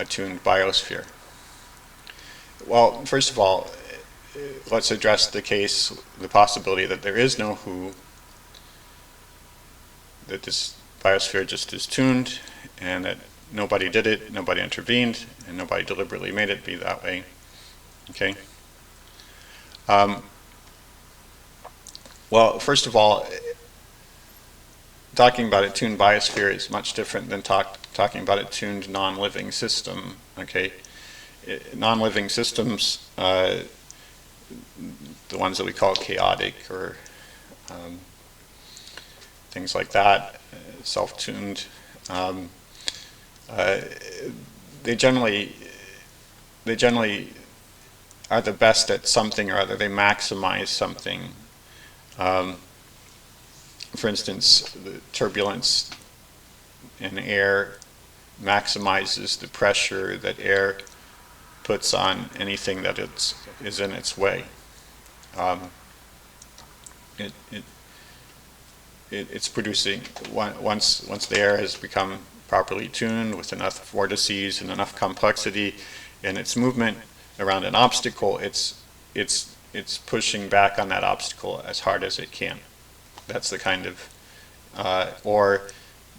tuned biosphere? Well, first of all, let's address the possibility that there is no who, that this biosphere just is tuned, and that nobody did it, nobody intervened, and nobody deliberately made it be that way, okay? Well, first of all, talking about a tuned biosphere is much different than talking about a tuned non-living system, okay? Non-living systems, the ones that we call chaotic or things like that, self-tuned, they generally are the best at something or other. They maximize something. For instance, the turbulence in air maximizes the pressure that air puts on anything that is in its way. It's producing, once the air has become properly tuned with enough vortices and enough complexity in its movement around an obstacle, it's pushing back on that obstacle as hard as it can. That's the kind of, or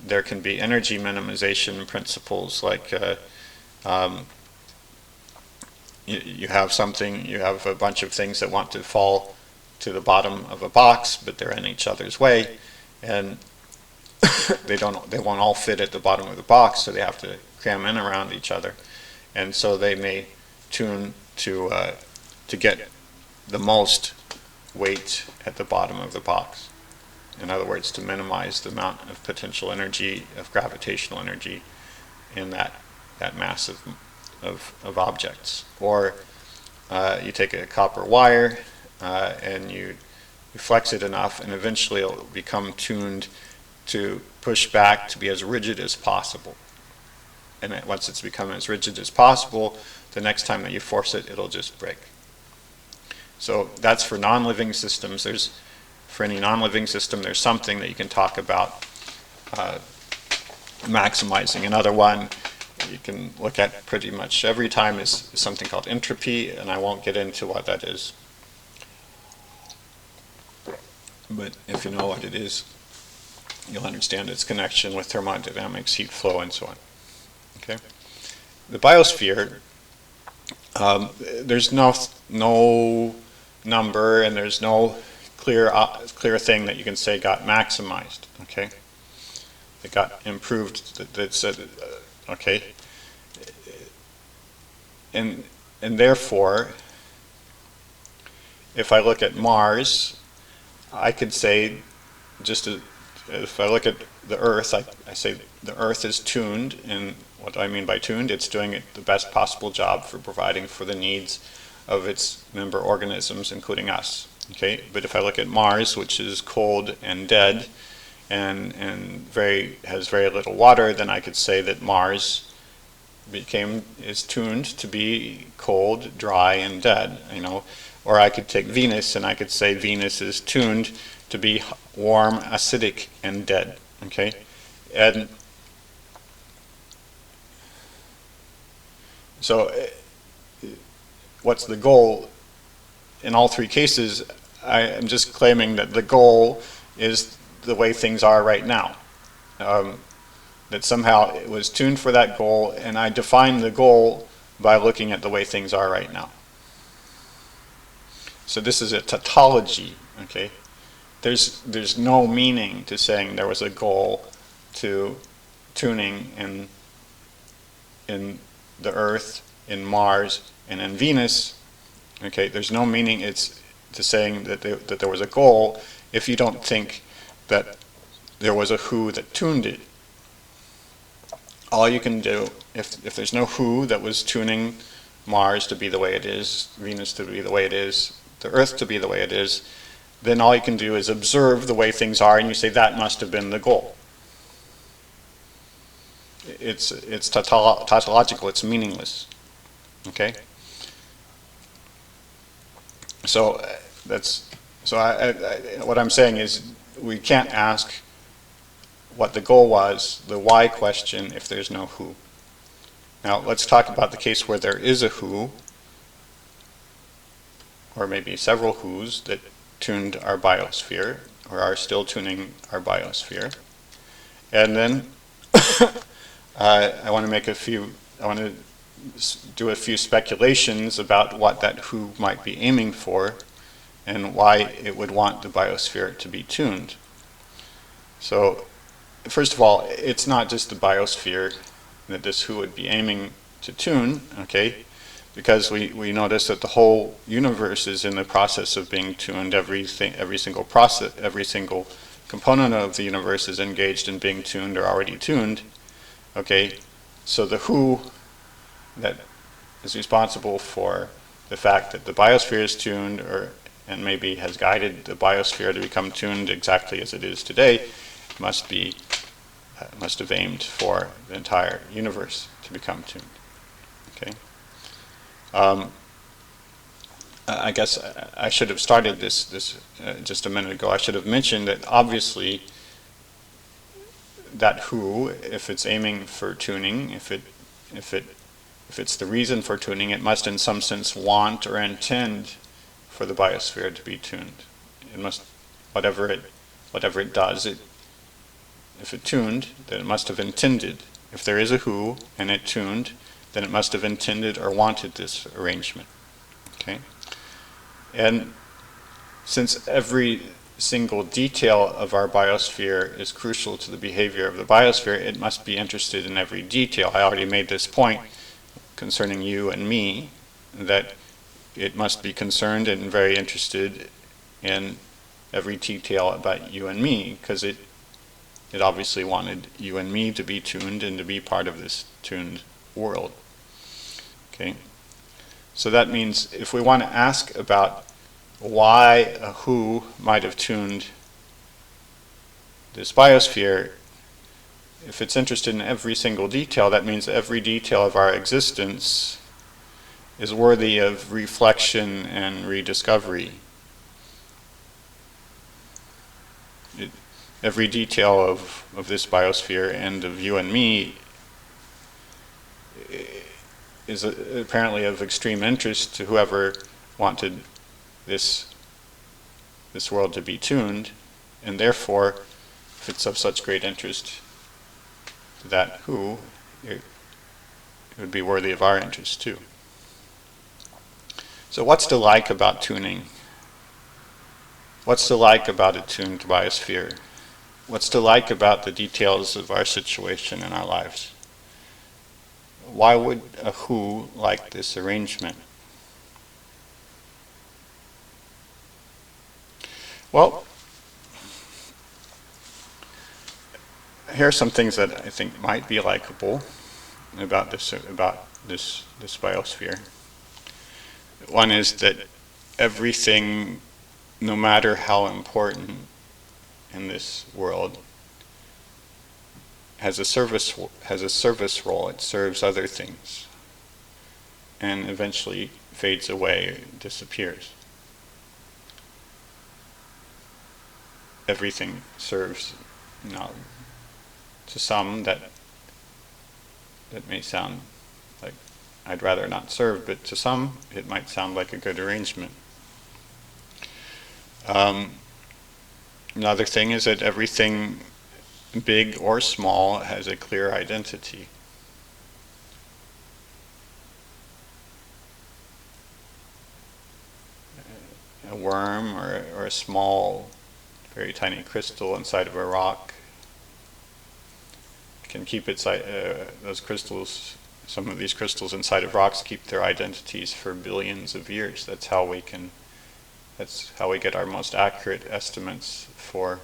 there can be energy minimization principles, like you have a bunch of things that want to fall to the bottom of a box, but they're in each other's way, and they won't all fit at the bottom of the box, so they have to cram in around each other, and so they may tune to get the most weight at the bottom of the box. In other words, to minimize the amount of potential energy, of gravitational energy, in that mass of objects. Or you take a copper wire and you flex it enough, and eventually it'll become tuned to push back to be as rigid as possible. And once it's become as rigid as possible, the next time that you force it, it'll just break. So that's for non-living systems. For any non-living system, there's something that you can talk about maximizing. Another one you can look at pretty much every time is something called entropy, and I won't get into what that is. But if you know what it is, you'll understand its connection with thermodynamics, heat flow, and so on. Okay? The biosphere, there's no number, and there's no clear thing that you can say got maximized. Okay? It got improved. Okay? And therefore, if I look at Mars, I could say, if I look at the Earth, I say the Earth is tuned, and what do I mean by tuned? It's doing the best possible job for providing for the needs of its member organisms, including us. Okay, but if I look at Mars, which is cold and dead, and has very little water, then I could say that Mars is tuned to be cold, dry, and dead. Or I could take Venus, and I could say Venus is tuned to be warm, acidic, and dead. Okay, and so what's the goal? In all three cases, I am just claiming that the goal is the way things are right now. That somehow it was tuned for that goal, and I define the goal by looking at the way things are right now. So this is a tautology, okay? There's no meaning to saying there was a goal to tuning in the Earth, in Mars, and in Venus. Okay, there's no meaning to saying that there was a goal if you don't think that there was a who that tuned it. All you can do, if there's no who that was tuning Mars to be the way it is, Venus to be the way it is, the Earth to be the way it is, then all you can do is observe the way things are, and you say that must have been the goal. It's tautological, it's meaningless. Okay? So what I'm saying is we can't ask what the goal was, the why question, if there's no who. Now let's talk about the case where there is a who, or maybe several who's that tuned our biosphere, or are still tuning our biosphere. And then I want to do a few speculations about what that who might be aiming for and why it would want the biosphere to be tuned. So first of all, it's not just the biosphere that this who would be aiming to tune, okay? Because we notice that the whole universe is in the process of being tuned. Every single component of the universe is engaged in being tuned or already tuned. Okay, so the who that is responsible for the fact that the biosphere is tuned, and maybe has guided the biosphere to become tuned exactly as it is today, must have aimed for the entire universe to become tuned. Okay. I guess I should have started this just a minute ago. I should have mentioned that obviously that who, if it's aiming for tuning, if it's the reason for tuning, it must in some sense want or intend for the biosphere to be tuned. It must, whatever it does, if it tuned, then it must have intended. If there is a who and it tuned, then it must have intended or wanted this arrangement. Okay? And since every single detail of our biosphere is crucial to the behavior of the biosphere, it must be interested in every detail. I already made this point concerning you and me, that it must be concerned and very interested in every detail about you and me, because it obviously wanted you and me to be tuned and to be part of this tuned world. Okay? So that means if we want to ask about why a who might have tuned this biosphere, if it's interested in every single detail, that means every detail of our existence is worthy of reflection and rediscovery. Every detail of this biosphere and of you and me is apparently of extreme interest to whoever wanted this world to be tuned, and therefore, if it's of such great interest to that who, it would be worthy of our interest too. So what's to like about tuning? What's to like about a tuned biosphere? What's to like about the details of our situation in our lives? Why would a who like this arrangement? Well, here are some things that I think might be likable about this biosphere. One is that everything, no matter how important in this world, has a service role. It serves other things, and eventually fades away, disappears. Everything serves, to some that may sound like I'd rather not serve, but to some it might sound like a good arrangement. Another thing is that everything, big or small, has a clear identity. A worm or a small, very tiny crystal inside of a rock can keep those crystals, some of these crystals inside of rocks keep their identities for billions of years. That's how we get our most accurate estimates for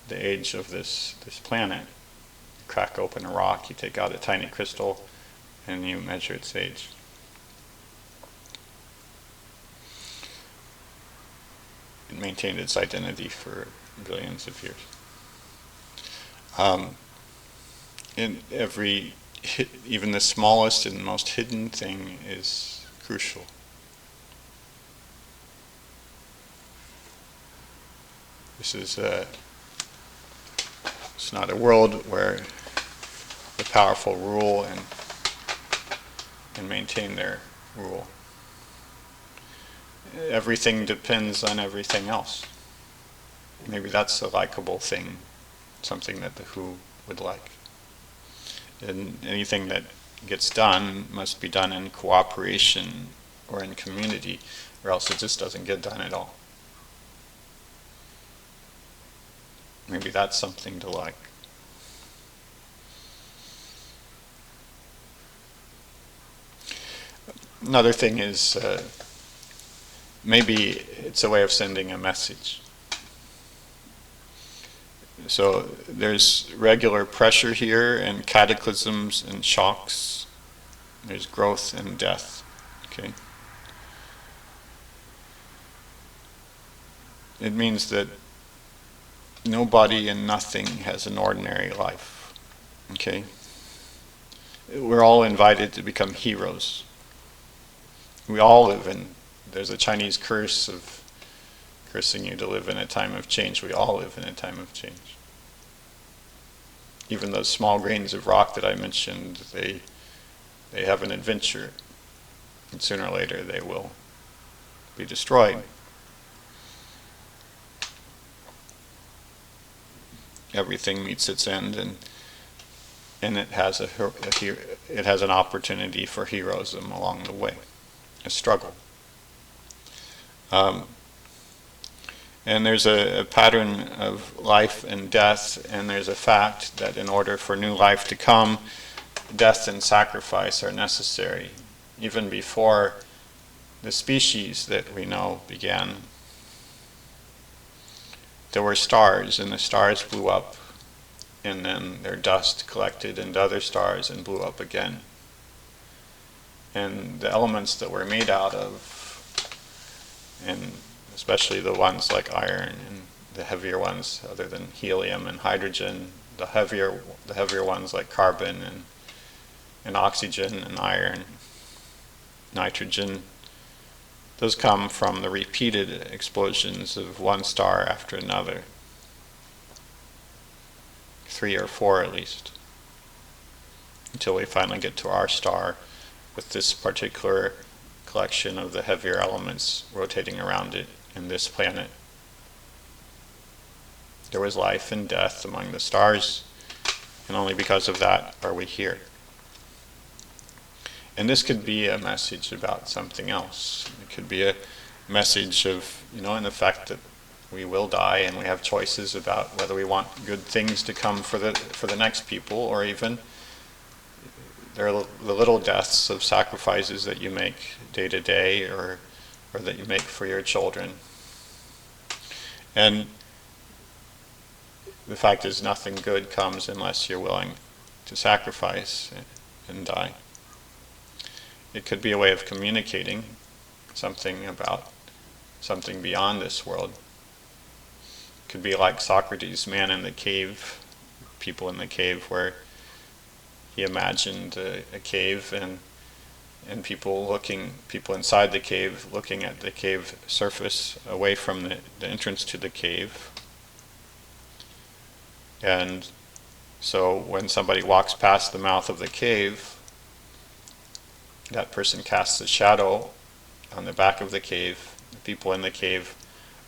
the age of this planet. You crack open a rock, you take out a tiny crystal, and you measure its age. It maintained its identity for billions of years. In even the smallest and most hidden thing is crucial. It's not a world where the powerful rule and maintain their rule. Everything depends on everything else. Maybe that's a likable thing, something that the who would like. And anything that gets done must be done in cooperation or in community, or else it just doesn't get done at all. Maybe that's something to like. Another thing is maybe it's a way of sending a message. So there's regular pressure here and cataclysms and shocks. There's growth and death. Okay. It means that nobody and nothing has an ordinary life. Okay. We're all invited to become heroes. We all live in, there's a Chinese curse of cursing you to live in a time of change. We all live in a time of change. Even those small grains of rock that I mentioned, they have an adventure, and sooner or later they will be destroyed. Everything meets its end, and it has an opportunity for heroism along the way, a struggle. And there's a pattern of life and death, and there's a fact that in order for new life to come, death and sacrifice are necessary. Even before the species that we know began, there were stars, and the stars blew up, and then their dust collected into other stars and blew up again. And the elements that we're made out of, and especially the ones like iron and the heavier ones other than helium and hydrogen, the heavier ones like carbon and oxygen and iron, nitrogen, those come from the repeated explosions of one star after another. 3 or 4 at least, until we finally get to our star with this particular collection of the heavier elements rotating around it in this planet. There was life and death among the stars, and only because of that are we here. And this could be a message about something else. It could be a message of, in the fact that we will die and we have choices about whether we want good things to come for the next people, or even there are the little deaths of sacrifices that you make day to day, or that you make for your children. And the fact is, nothing good comes unless you're willing to sacrifice and die. It could be a way of communicating something about something beyond this world. It could be like Socrates' man in the cave, people in the cave, where he imagined a cave and people inside the cave looking at the cave surface away from the entrance to the cave. And so when somebody walks past the mouth of the cave, that person casts a shadow on the back of the cave. The people in the cave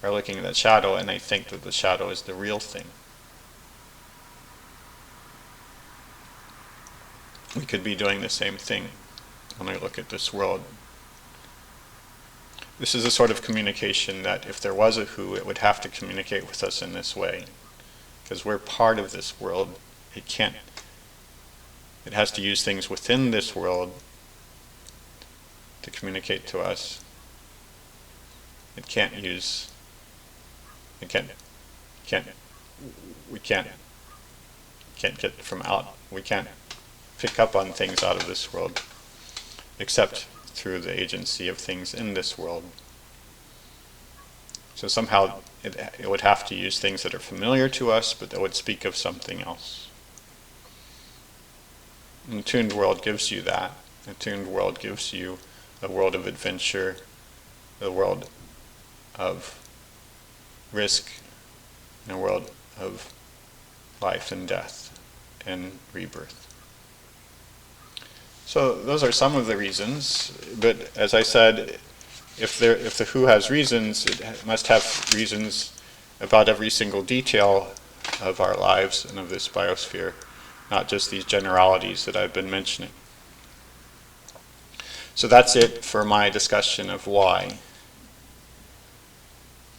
are looking at that shadow and they think that the shadow is the real thing. We could be doing the same thing when we look at this world. This is a sort of communication that if there was a who, it would have to communicate with us in this way. Because we're part of this world. It has to use things within this world to communicate to us. We can't get from out, we can't pick up on things out of this world except through the agency of things in this world. So somehow it would have to use things that are familiar to us, but that would speak of something else. And the tuned world gives you that. The tuned world gives you a world of adventure, a world of risk, and a world of life and death and rebirth. So those are some of the reasons, but as I said, if the who has reasons, it must have reasons about every single detail of our lives and of this biosphere, not just these generalities that I've been mentioning. So that's it for my discussion of why.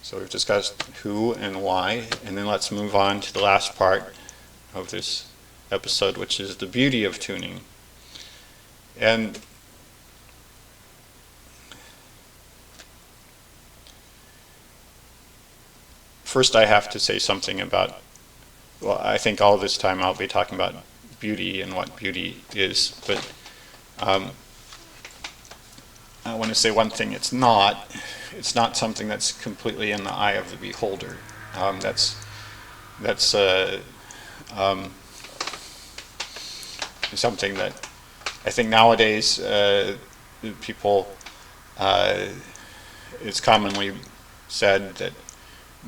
So we've discussed who and why, and then let's move on to the last part of this episode, which is the beauty of tuning. And first I have to say something about, I think all this time I'll be talking about beauty and what beauty is, but I want to say one thing, it's not something that's completely in the eye of the beholder. That's something that I think nowadays people, it's commonly said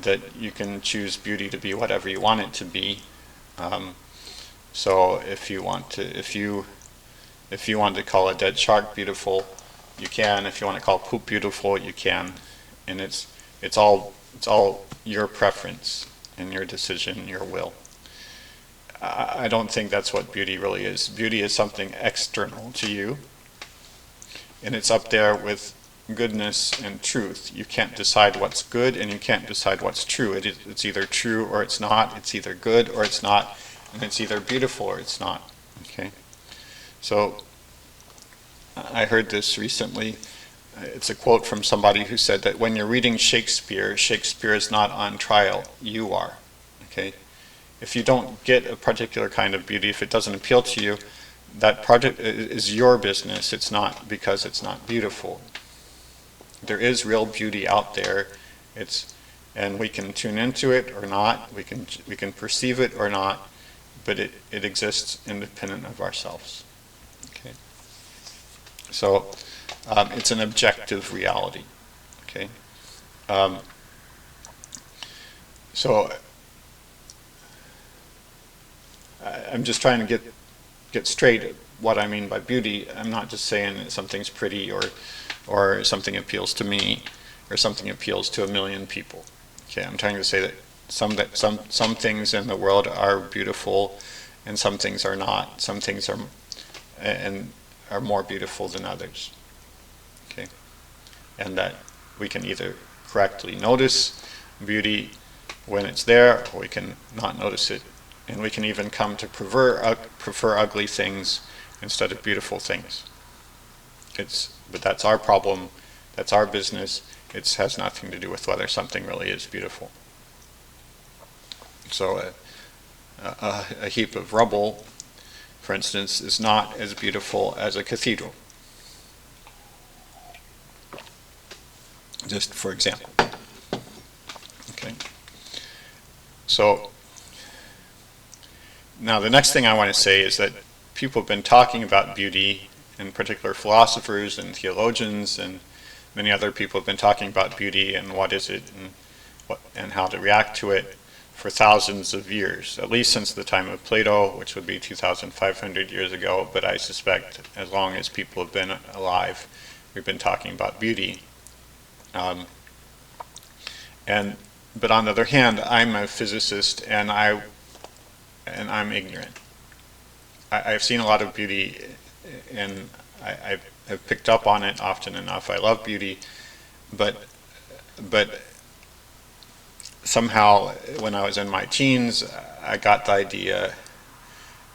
that you can choose beauty to be whatever you want it to be. So if you want to call a dead shark beautiful, you can. If you want to call poop beautiful, you can. And it's all your preference and your decision, your will. I don't think that's what beauty really is. Beauty is something external to you, and it's up there with goodness and truth. You can't decide what's good and you can't decide what's true. It's either true or it's not. It's either good or it's not, and it's either beautiful or it's not. Okay? So I heard this recently. It's a quote from somebody who said that when you're reading Shakespeare, Shakespeare is not on trial. You are. Okay? If you don't get a particular kind of beauty, if it doesn't appeal to you, that project is your business. It's not because it's not beautiful. There is real beauty out there. And we can tune into it or not. We can perceive it or not, but it exists independent of ourselves. Okay. So it's an objective reality. Okay. So I'm just trying to get get straight what I mean by beauty. I'm not just saying that something's pretty or something appeals to me or something appeals to a million people. Okay, I'm trying to say that some things in the world are beautiful and some things are not. Some things are more beautiful than others. Okay, and that we can either correctly notice beauty when it's there, or we can not notice it, and we can even come to prefer ugly things instead of beautiful things. But that's our problem, that's our business. It has nothing to do with whether something really is beautiful. So a heap of rubble, for instance, is not as beautiful as a cathedral. Just for example. Okay. So now the next thing I want to say is that people have been talking about beauty, in particular philosophers and theologians and many other people have been talking about beauty and what is it and how to react to it for thousands of years, at least since the time of Plato, which would be 2,500 years ago, but I suspect as long as people have been alive, we've been talking about beauty. But on the other hand, I'm a physicist and I'm ignorant. I've seen a lot of beauty and I've picked up on it often enough. I love beauty, but somehow when I was in my teens, I got the idea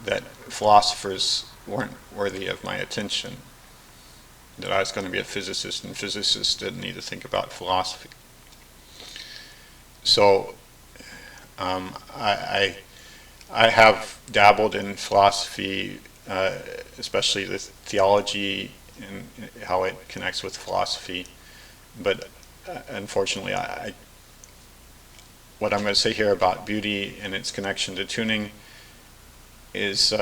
that philosophers weren't worthy of my attention, that I was going to be a physicist and physicists didn't need to think about philosophy. So I have dabbled in philosophy, especially the theology and how it connects with philosophy, but unfortunately what I'm going to say here about beauty and its connection to tuning is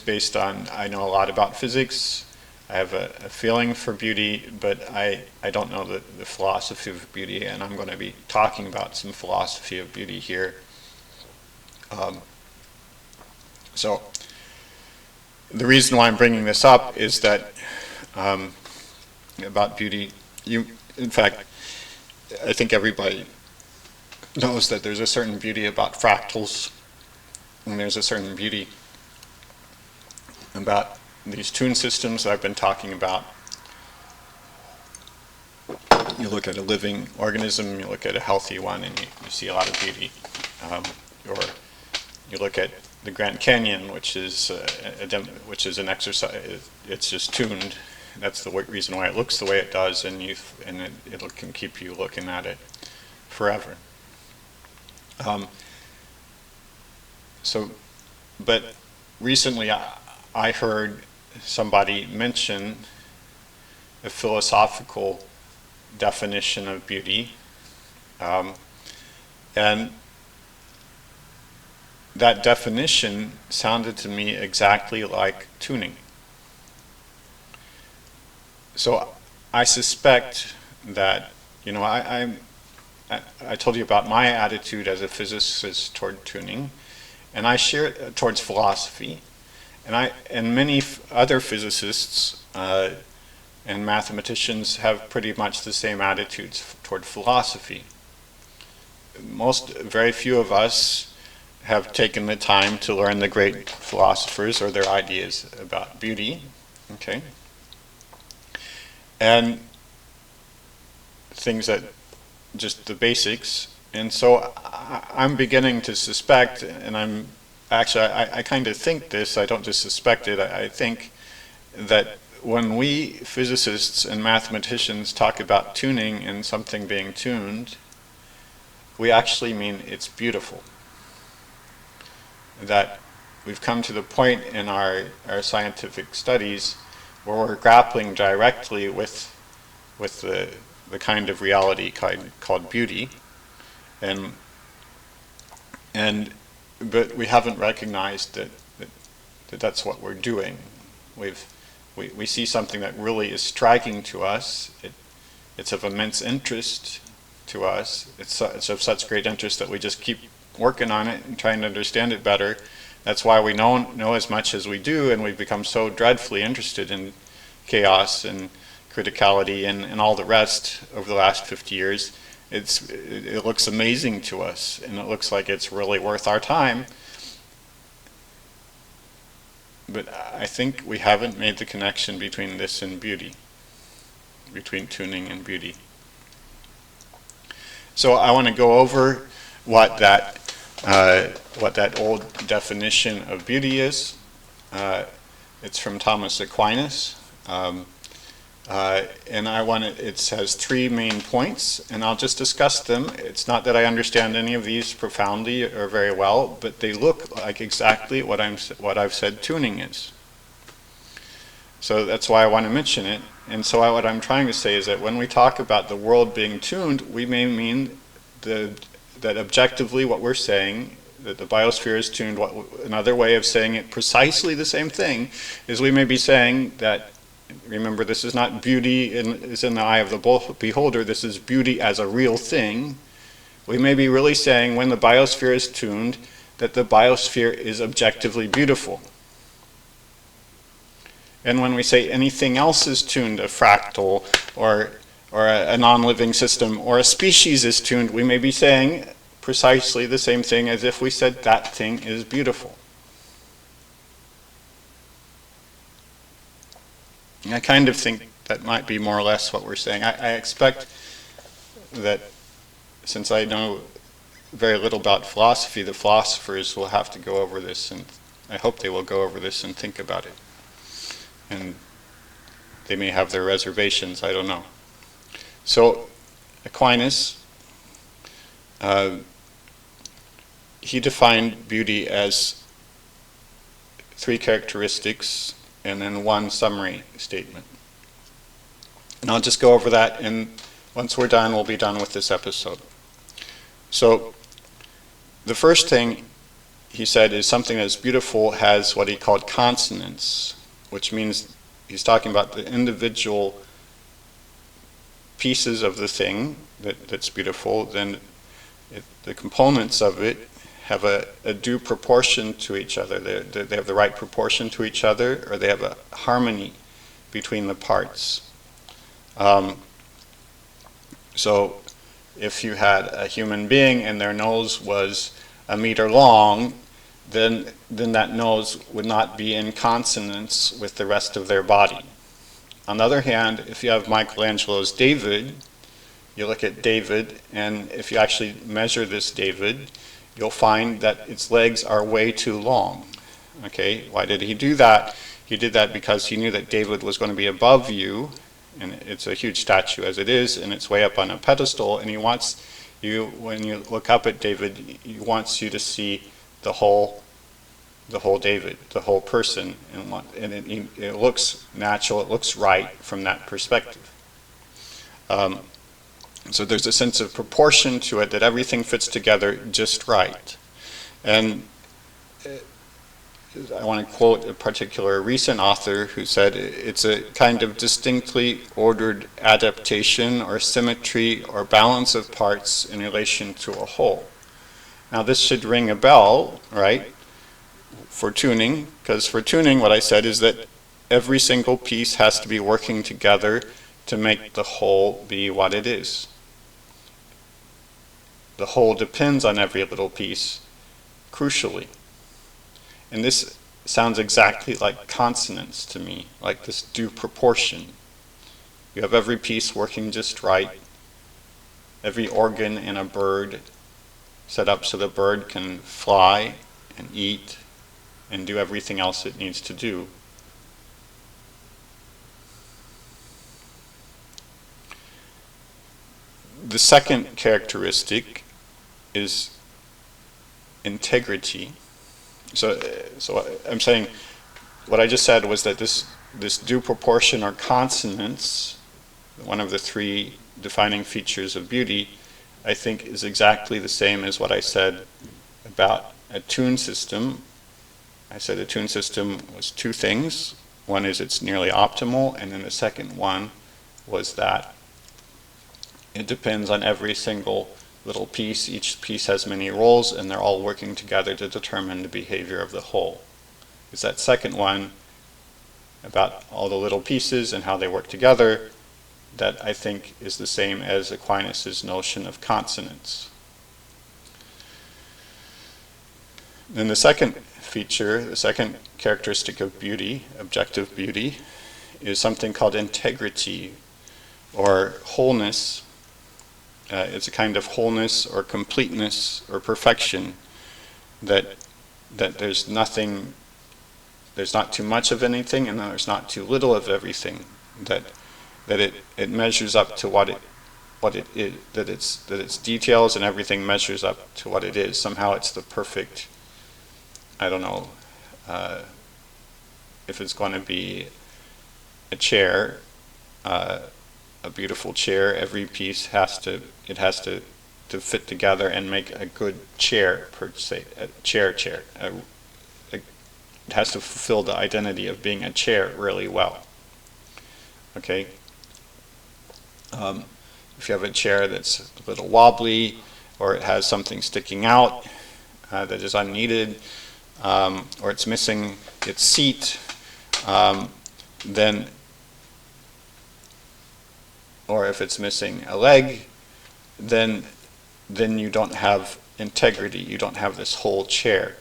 based on, I know a lot about physics, I have a feeling for beauty, but I don't know the philosophy of beauty, and I'm going to be talking about some philosophy of beauty here. So the reason why I'm bringing this up is that about beauty, in fact, I think everybody knows that there's a certain beauty about fractals, and there's a certain beauty about these tune systems that I've been talking about. You look at a living organism, you look at a healthy one, and you see a lot of beauty. Or you look at the Grand Canyon, which is an exercise. It's just tuned. That's the reason why it looks the way it does, and it can keep you looking at it forever. But recently I heard somebody mention a philosophical definition of beauty, and that definition sounded to me exactly like tuning. So I suspect that, I told you about my attitude as a physicist toward tuning, and I share it towards philosophy, and many other physicists and mathematicians have pretty much the same attitudes toward philosophy. Very few of us have taken the time to learn the great philosophers or their ideas about beauty, okay? And things that, just the basics. And so I'm beginning to suspect, and I kind of think this, I don't just suspect it, I think that when we physicists and mathematicians talk about tuning and something being tuned, we actually mean it's beautiful. That we've come to the point in our scientific studies where we're grappling directly with the kind of reality called beauty, but we haven't recognized that that's what we're doing. We see something that really is striking to us. It's of immense interest to us. It's of such great interest that we just keep working on it and trying to understand it better. That's why we know as much as we do, and we've become so dreadfully interested in chaos and criticality and all the rest over the last 50 years. It looks amazing to us, and it looks like it's really worth our time. But I think we haven't made the connection between this and beauty, between tuning and beauty. So I want to go over what that old definition of beauty is. It's from Thomas Aquinas, and it has 3 main points, and I'll just discuss them. It's not that I understand any of these profoundly or very well, but they look like exactly what I've said tuning is. So that's why I want to mention it. And so what I'm trying to say is that when we talk about the world being tuned, we may mean that objectively what we're saying, that the biosphere is tuned. Another way of saying it precisely the same thing is we may be saying that, remember, this is not beauty is in the eye of the beholder, this is beauty as a real thing. We may be really saying when the biosphere is tuned that the biosphere is objectively beautiful. And when we say anything else is tuned, a fractal or a non-living system or a species is tuned, we may be saying precisely the same thing as if we said that thing is beautiful. And I kind of think that might be more or less what we're saying. I expect that since I know very little about philosophy, the philosophers will have to go over this, and I hope they will go over this and think about it. And they may have their reservations, I don't know. So Aquinas, he defined beauty as 3 characteristics and then 1 summary statement. And I'll just go over that, and once we're done, we'll be done with this episode. So the first thing he said is something that's beautiful has what he called consonance, which means he's talking about the individual pieces of the thing that's beautiful. Then the components of it have a due proportion to each other. They have the right proportion to each other, or they have a harmony between the parts. So if you had a human being and their nose was 1 meter long, then that nose would not be in consonance with the rest of their body. On the other hand, if you have Michelangelo's David, you look at David, and if you actually measure this David, you'll find that its legs are way too long. Okay, why did he do that? He did that because he knew that David was going to be above you, and it's a huge statue as it is, and it's way up on a pedestal, and he wants you, when you look up at David, he wants you to see the whole David, the whole person, and it looks natural, it looks right from that perspective. So there's a sense of proportion to it, that everything fits together just right. And I want to quote a particular recent author who said it's a kind of distinctly ordered adaptation or symmetry or balance of parts in relation to a whole. Now this should ring a bell, right, for tuning, because for tuning what I said is that every single piece has to be working together to make the whole be what it is. The whole depends on every little piece, crucially. And this sounds exactly like consonance to me, like this due proportion. You have every piece working just right, every organ in a bird set up so the bird can fly and eat and do everything else it needs to do. The second characteristic is integrity. So I'm saying, what I just said was that this due proportion or consonance, one of the 3 defining features of beauty, I think is exactly the same as what I said about a tune system. I said a tune system was 2 things. One is it's nearly optimal, and then the second one was that it depends on every single little piece. Each piece has many roles, and they're all working together to determine the behavior of the whole. It's that second one about all the little pieces and how they work together that I think is the same as Aquinas' notion of consonance. Then the second feature, the second characteristic of beauty, objective beauty, is something called integrity or wholeness. It's a kind of wholeness or completeness or perfection that there's nothing, there's not too much of anything and there's not too little of everything. That it measures up to what it is, that its details and everything measures up to what it is. Somehow it's the perfect, I don't know, if it's going to be a chair, a beautiful chair, every piece has to fit together and make a good chair, per se, a chair. It has to fulfill the identity of being a chair really well. Okay? If you have a chair that's a little wobbly, or it has something sticking out that is unneeded, or it's missing its seat, then, or if it's missing a leg, then you don't have integrity. You don't have this whole chair.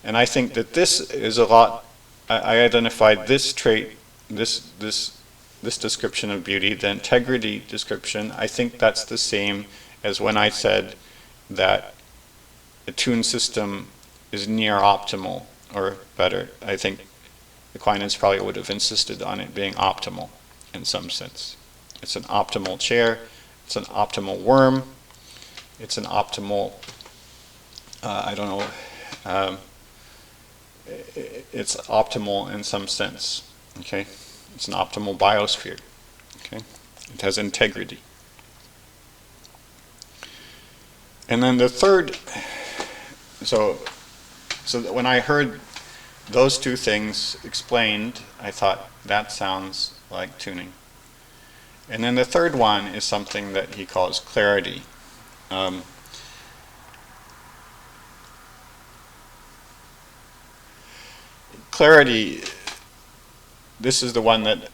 And I think that this is a lot. I identified this trait, this description of beauty, the integrity description. I think that's the same as when I said that a tuned system is near optimal, or better. I think Aquinas probably would have insisted on it being optimal in some sense. It's an optimal chair, it's an optimal worm, it's an optimal, I don't know, it's optimal in some sense, okay? It's an optimal biosphere, okay? It has integrity. And then the third, so that when I heard those two things explained, I thought, that sounds like tuning. And then the third one is something that he calls clarity. Clarity, this is the one that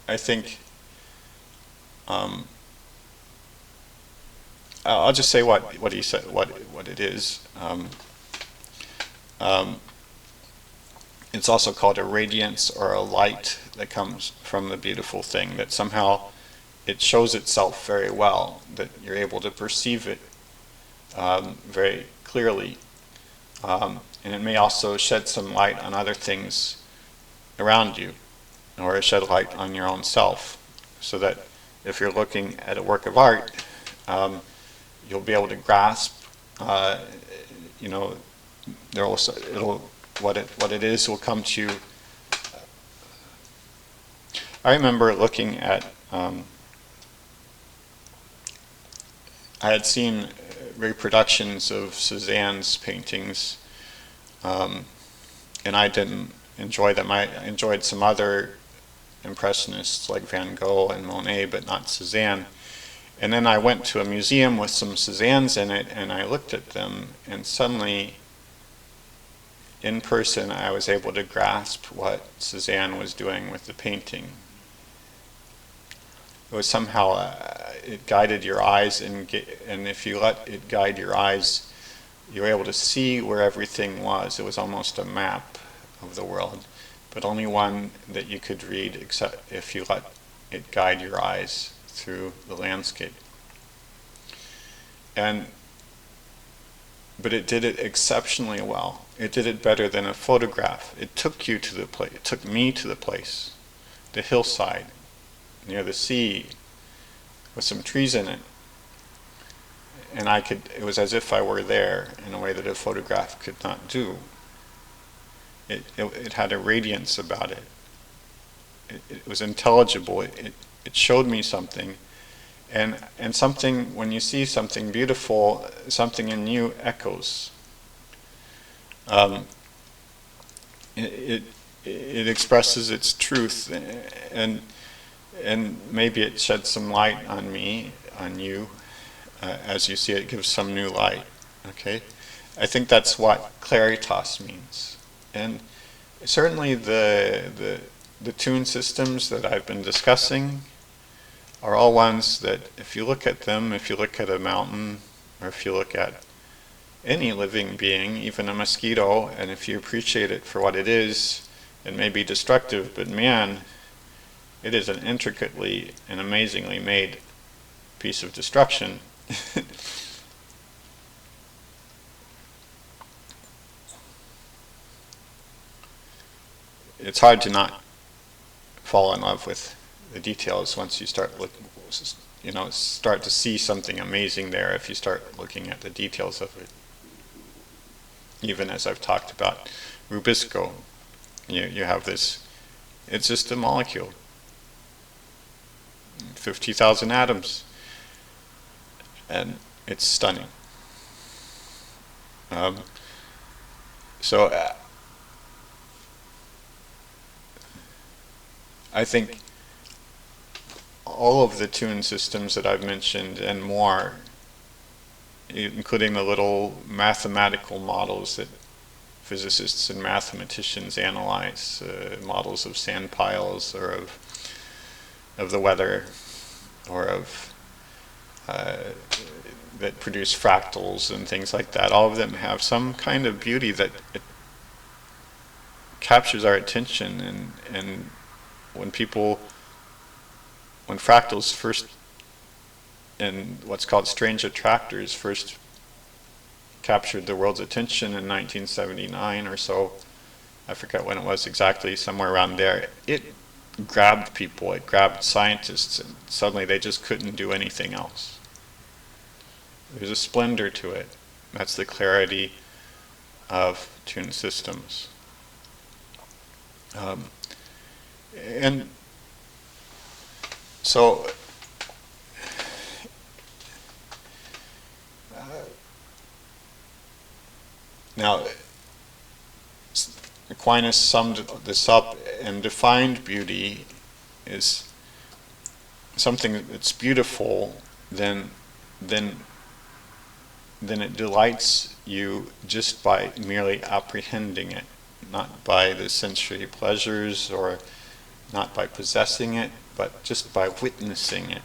I think, I'll just say what he said, what it is. It's also called a radiance or a light that comes from the beautiful thing, that somehow it shows itself very well, that you're able to perceive it very clearly. And it may also shed some light on other things around you, or shed light on your own self, so that if you're looking at a work of art, you'll be able to grasp, what it is will come to you. I remember looking at, I had seen reproductions of Cézanne's paintings, and I didn't enjoy them. I enjoyed some other Impressionists like Van Gogh and Monet, but not Cézanne. And then I went to a museum with some Cézannes in it, and I looked at them, and suddenly, in person, I was able to grasp what Cézanne was doing with the painting. It was somehow, it guided your eyes, and if you let it guide your eyes, you were able to see where everything was. It was almost a map of the world, but only one that you could read except if you let it guide your eyes through the landscape. But it did it exceptionally well. It did it better than a photograph. It took you to the place. It took me to the place, the hillside near the sea, with some trees in it, and it was as if I were there in a way that a photograph could not do. It had a radiance about it. It was intelligible. It showed me something, and something, when you see something beautiful, something in you echoes. It expresses its truth, and And maybe it sheds some light on me, on you, as you see it gives some new light. Okay, I think that's what claritas means. And certainly the tune systems that I've been discussing are all ones that if you look at them, if you look at a mountain, or if you look at any living being, even a mosquito, and if you appreciate it for what it is, it may be destructive, but man, it is an intricately and amazingly made piece of destruction. It's hard to not fall in love with the details once you start start to see something amazing there if you start looking at the details of it. Even as I've talked about Rubisco, you have this, it's just a molecule, 50,000 atoms, and it's stunning. So I think all of the tune systems that I've mentioned and more, including the little mathematical models that physicists and mathematicians analyze, models of sand piles or of the weather, or of that produce fractals and things like that. All of them have some kind of beauty that it captures our attention, and when fractals first, and what's called strange attractors, first captured the world's attention in 1979 or so, I forget when it was exactly, somewhere around there, it grabbed people, it grabbed scientists, and suddenly they just couldn't do anything else. There's a splendor to it. That's the clarity of tune systems. And so now Aquinas summed this up and defined beauty is something that's beautiful, then it delights you just by merely apprehending it, not by the sensory pleasures or not by possessing it, but just by witnessing it.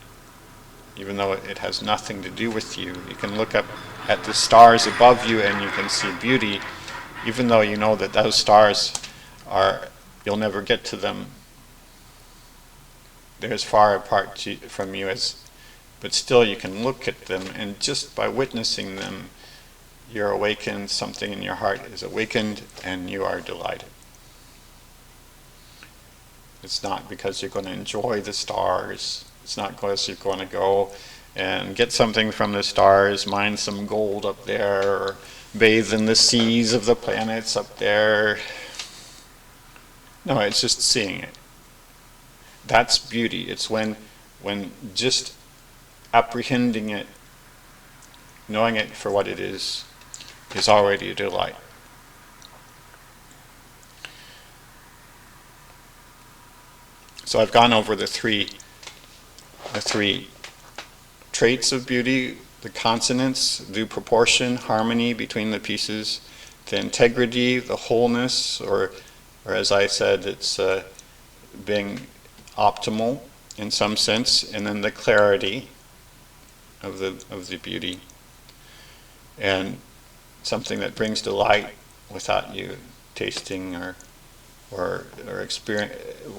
Even though it has nothing to do with you, you can look up at the stars above you and you can see beauty, even though you know that those stars you'll never get to them. They're as far apart from you but still you can look at them, and just by witnessing them, you're awakened, something in your heart is awakened, and you are delighted. It's not because you're going to enjoy the stars. It's not because you're going to go and get something from the stars, mine some gold up there, or bathe in the seas of the planets up there. No, it's just seeing it. That's beauty. It's when just apprehending it, knowing it for what it is already a delight. So I've gone over the three traits of beauty: the consonance, due proportion, harmony between the pieces; the integrity, the wholeness, or as I said, it's being optimal in some sense; and then the clarity of the beauty, and something that brings delight without you tasting or experience,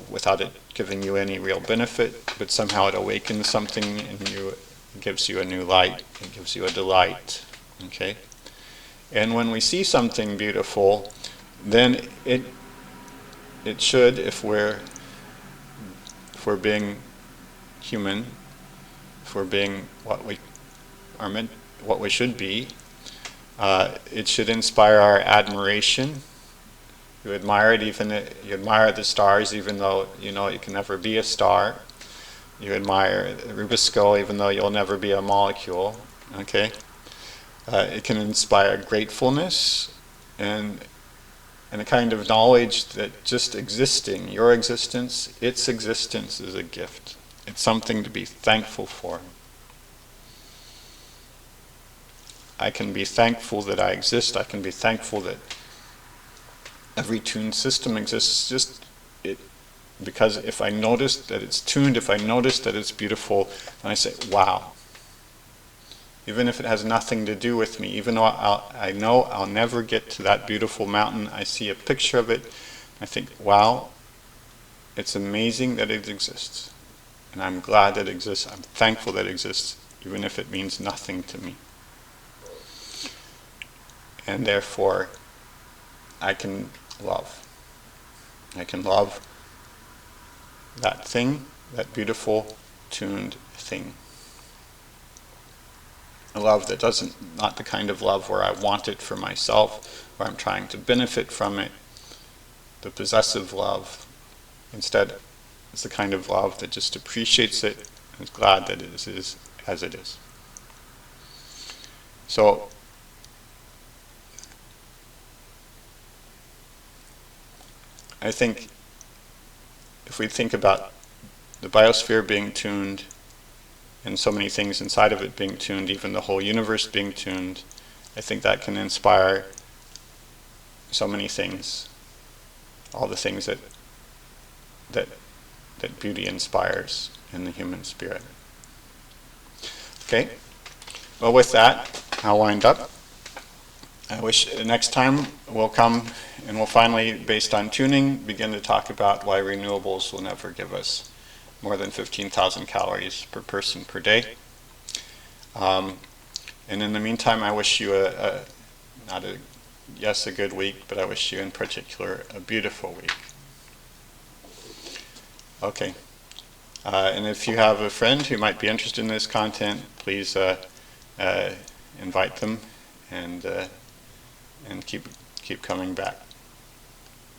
without it giving you any real benefit, but somehow it awakens something in you, it gives you a new light, it gives you a delight. Okay? And when we see something beautiful, then it should, if we're being human, if we're being what we are meant, what we should be, it should inspire our admiration. You admire it, you admire the stars, even though you know you can never be a star. You admire Rubisco, even though you'll never be a molecule. Okay, it can inspire gratefulness and a kind of knowledge that just existing, your existence, its existence is a gift. It's something to be thankful for. I can be thankful that I exist. I can be thankful that every tuned system exists. Just it, because if I notice that it's tuned, if I notice that it's beautiful, then I say, wow. Even if it has nothing to do with me, even though I know I'll never get to that beautiful mountain, I see a picture of it, I think, wow, it's amazing that it exists. And I'm glad that it exists. I'm thankful that it exists, even if it means nothing to me. And therefore, I can love. I can love that thing, that beautiful, tuned thing. A love that not the kind of love where I want it for myself, where I'm trying to benefit from it. The possessive love. Instead, it's the kind of love that just appreciates it and is glad that it is as it is. So, I think if we think about the biosphere being tuned, and so many things inside of it being tuned, even the whole universe being tuned, I think that can inspire so many things, all the things that beauty inspires in the human spirit. Okay, well with that, I'll wind up. I wish next time we'll come and we'll finally, based on tuning, begin to talk about why renewables will never give us more than 15,000 calories per person per day. And in the meantime, I wish you a good week, but I wish you in particular a beautiful week. Okay. And if you have a friend who might be interested in this content, please invite them and keep coming back.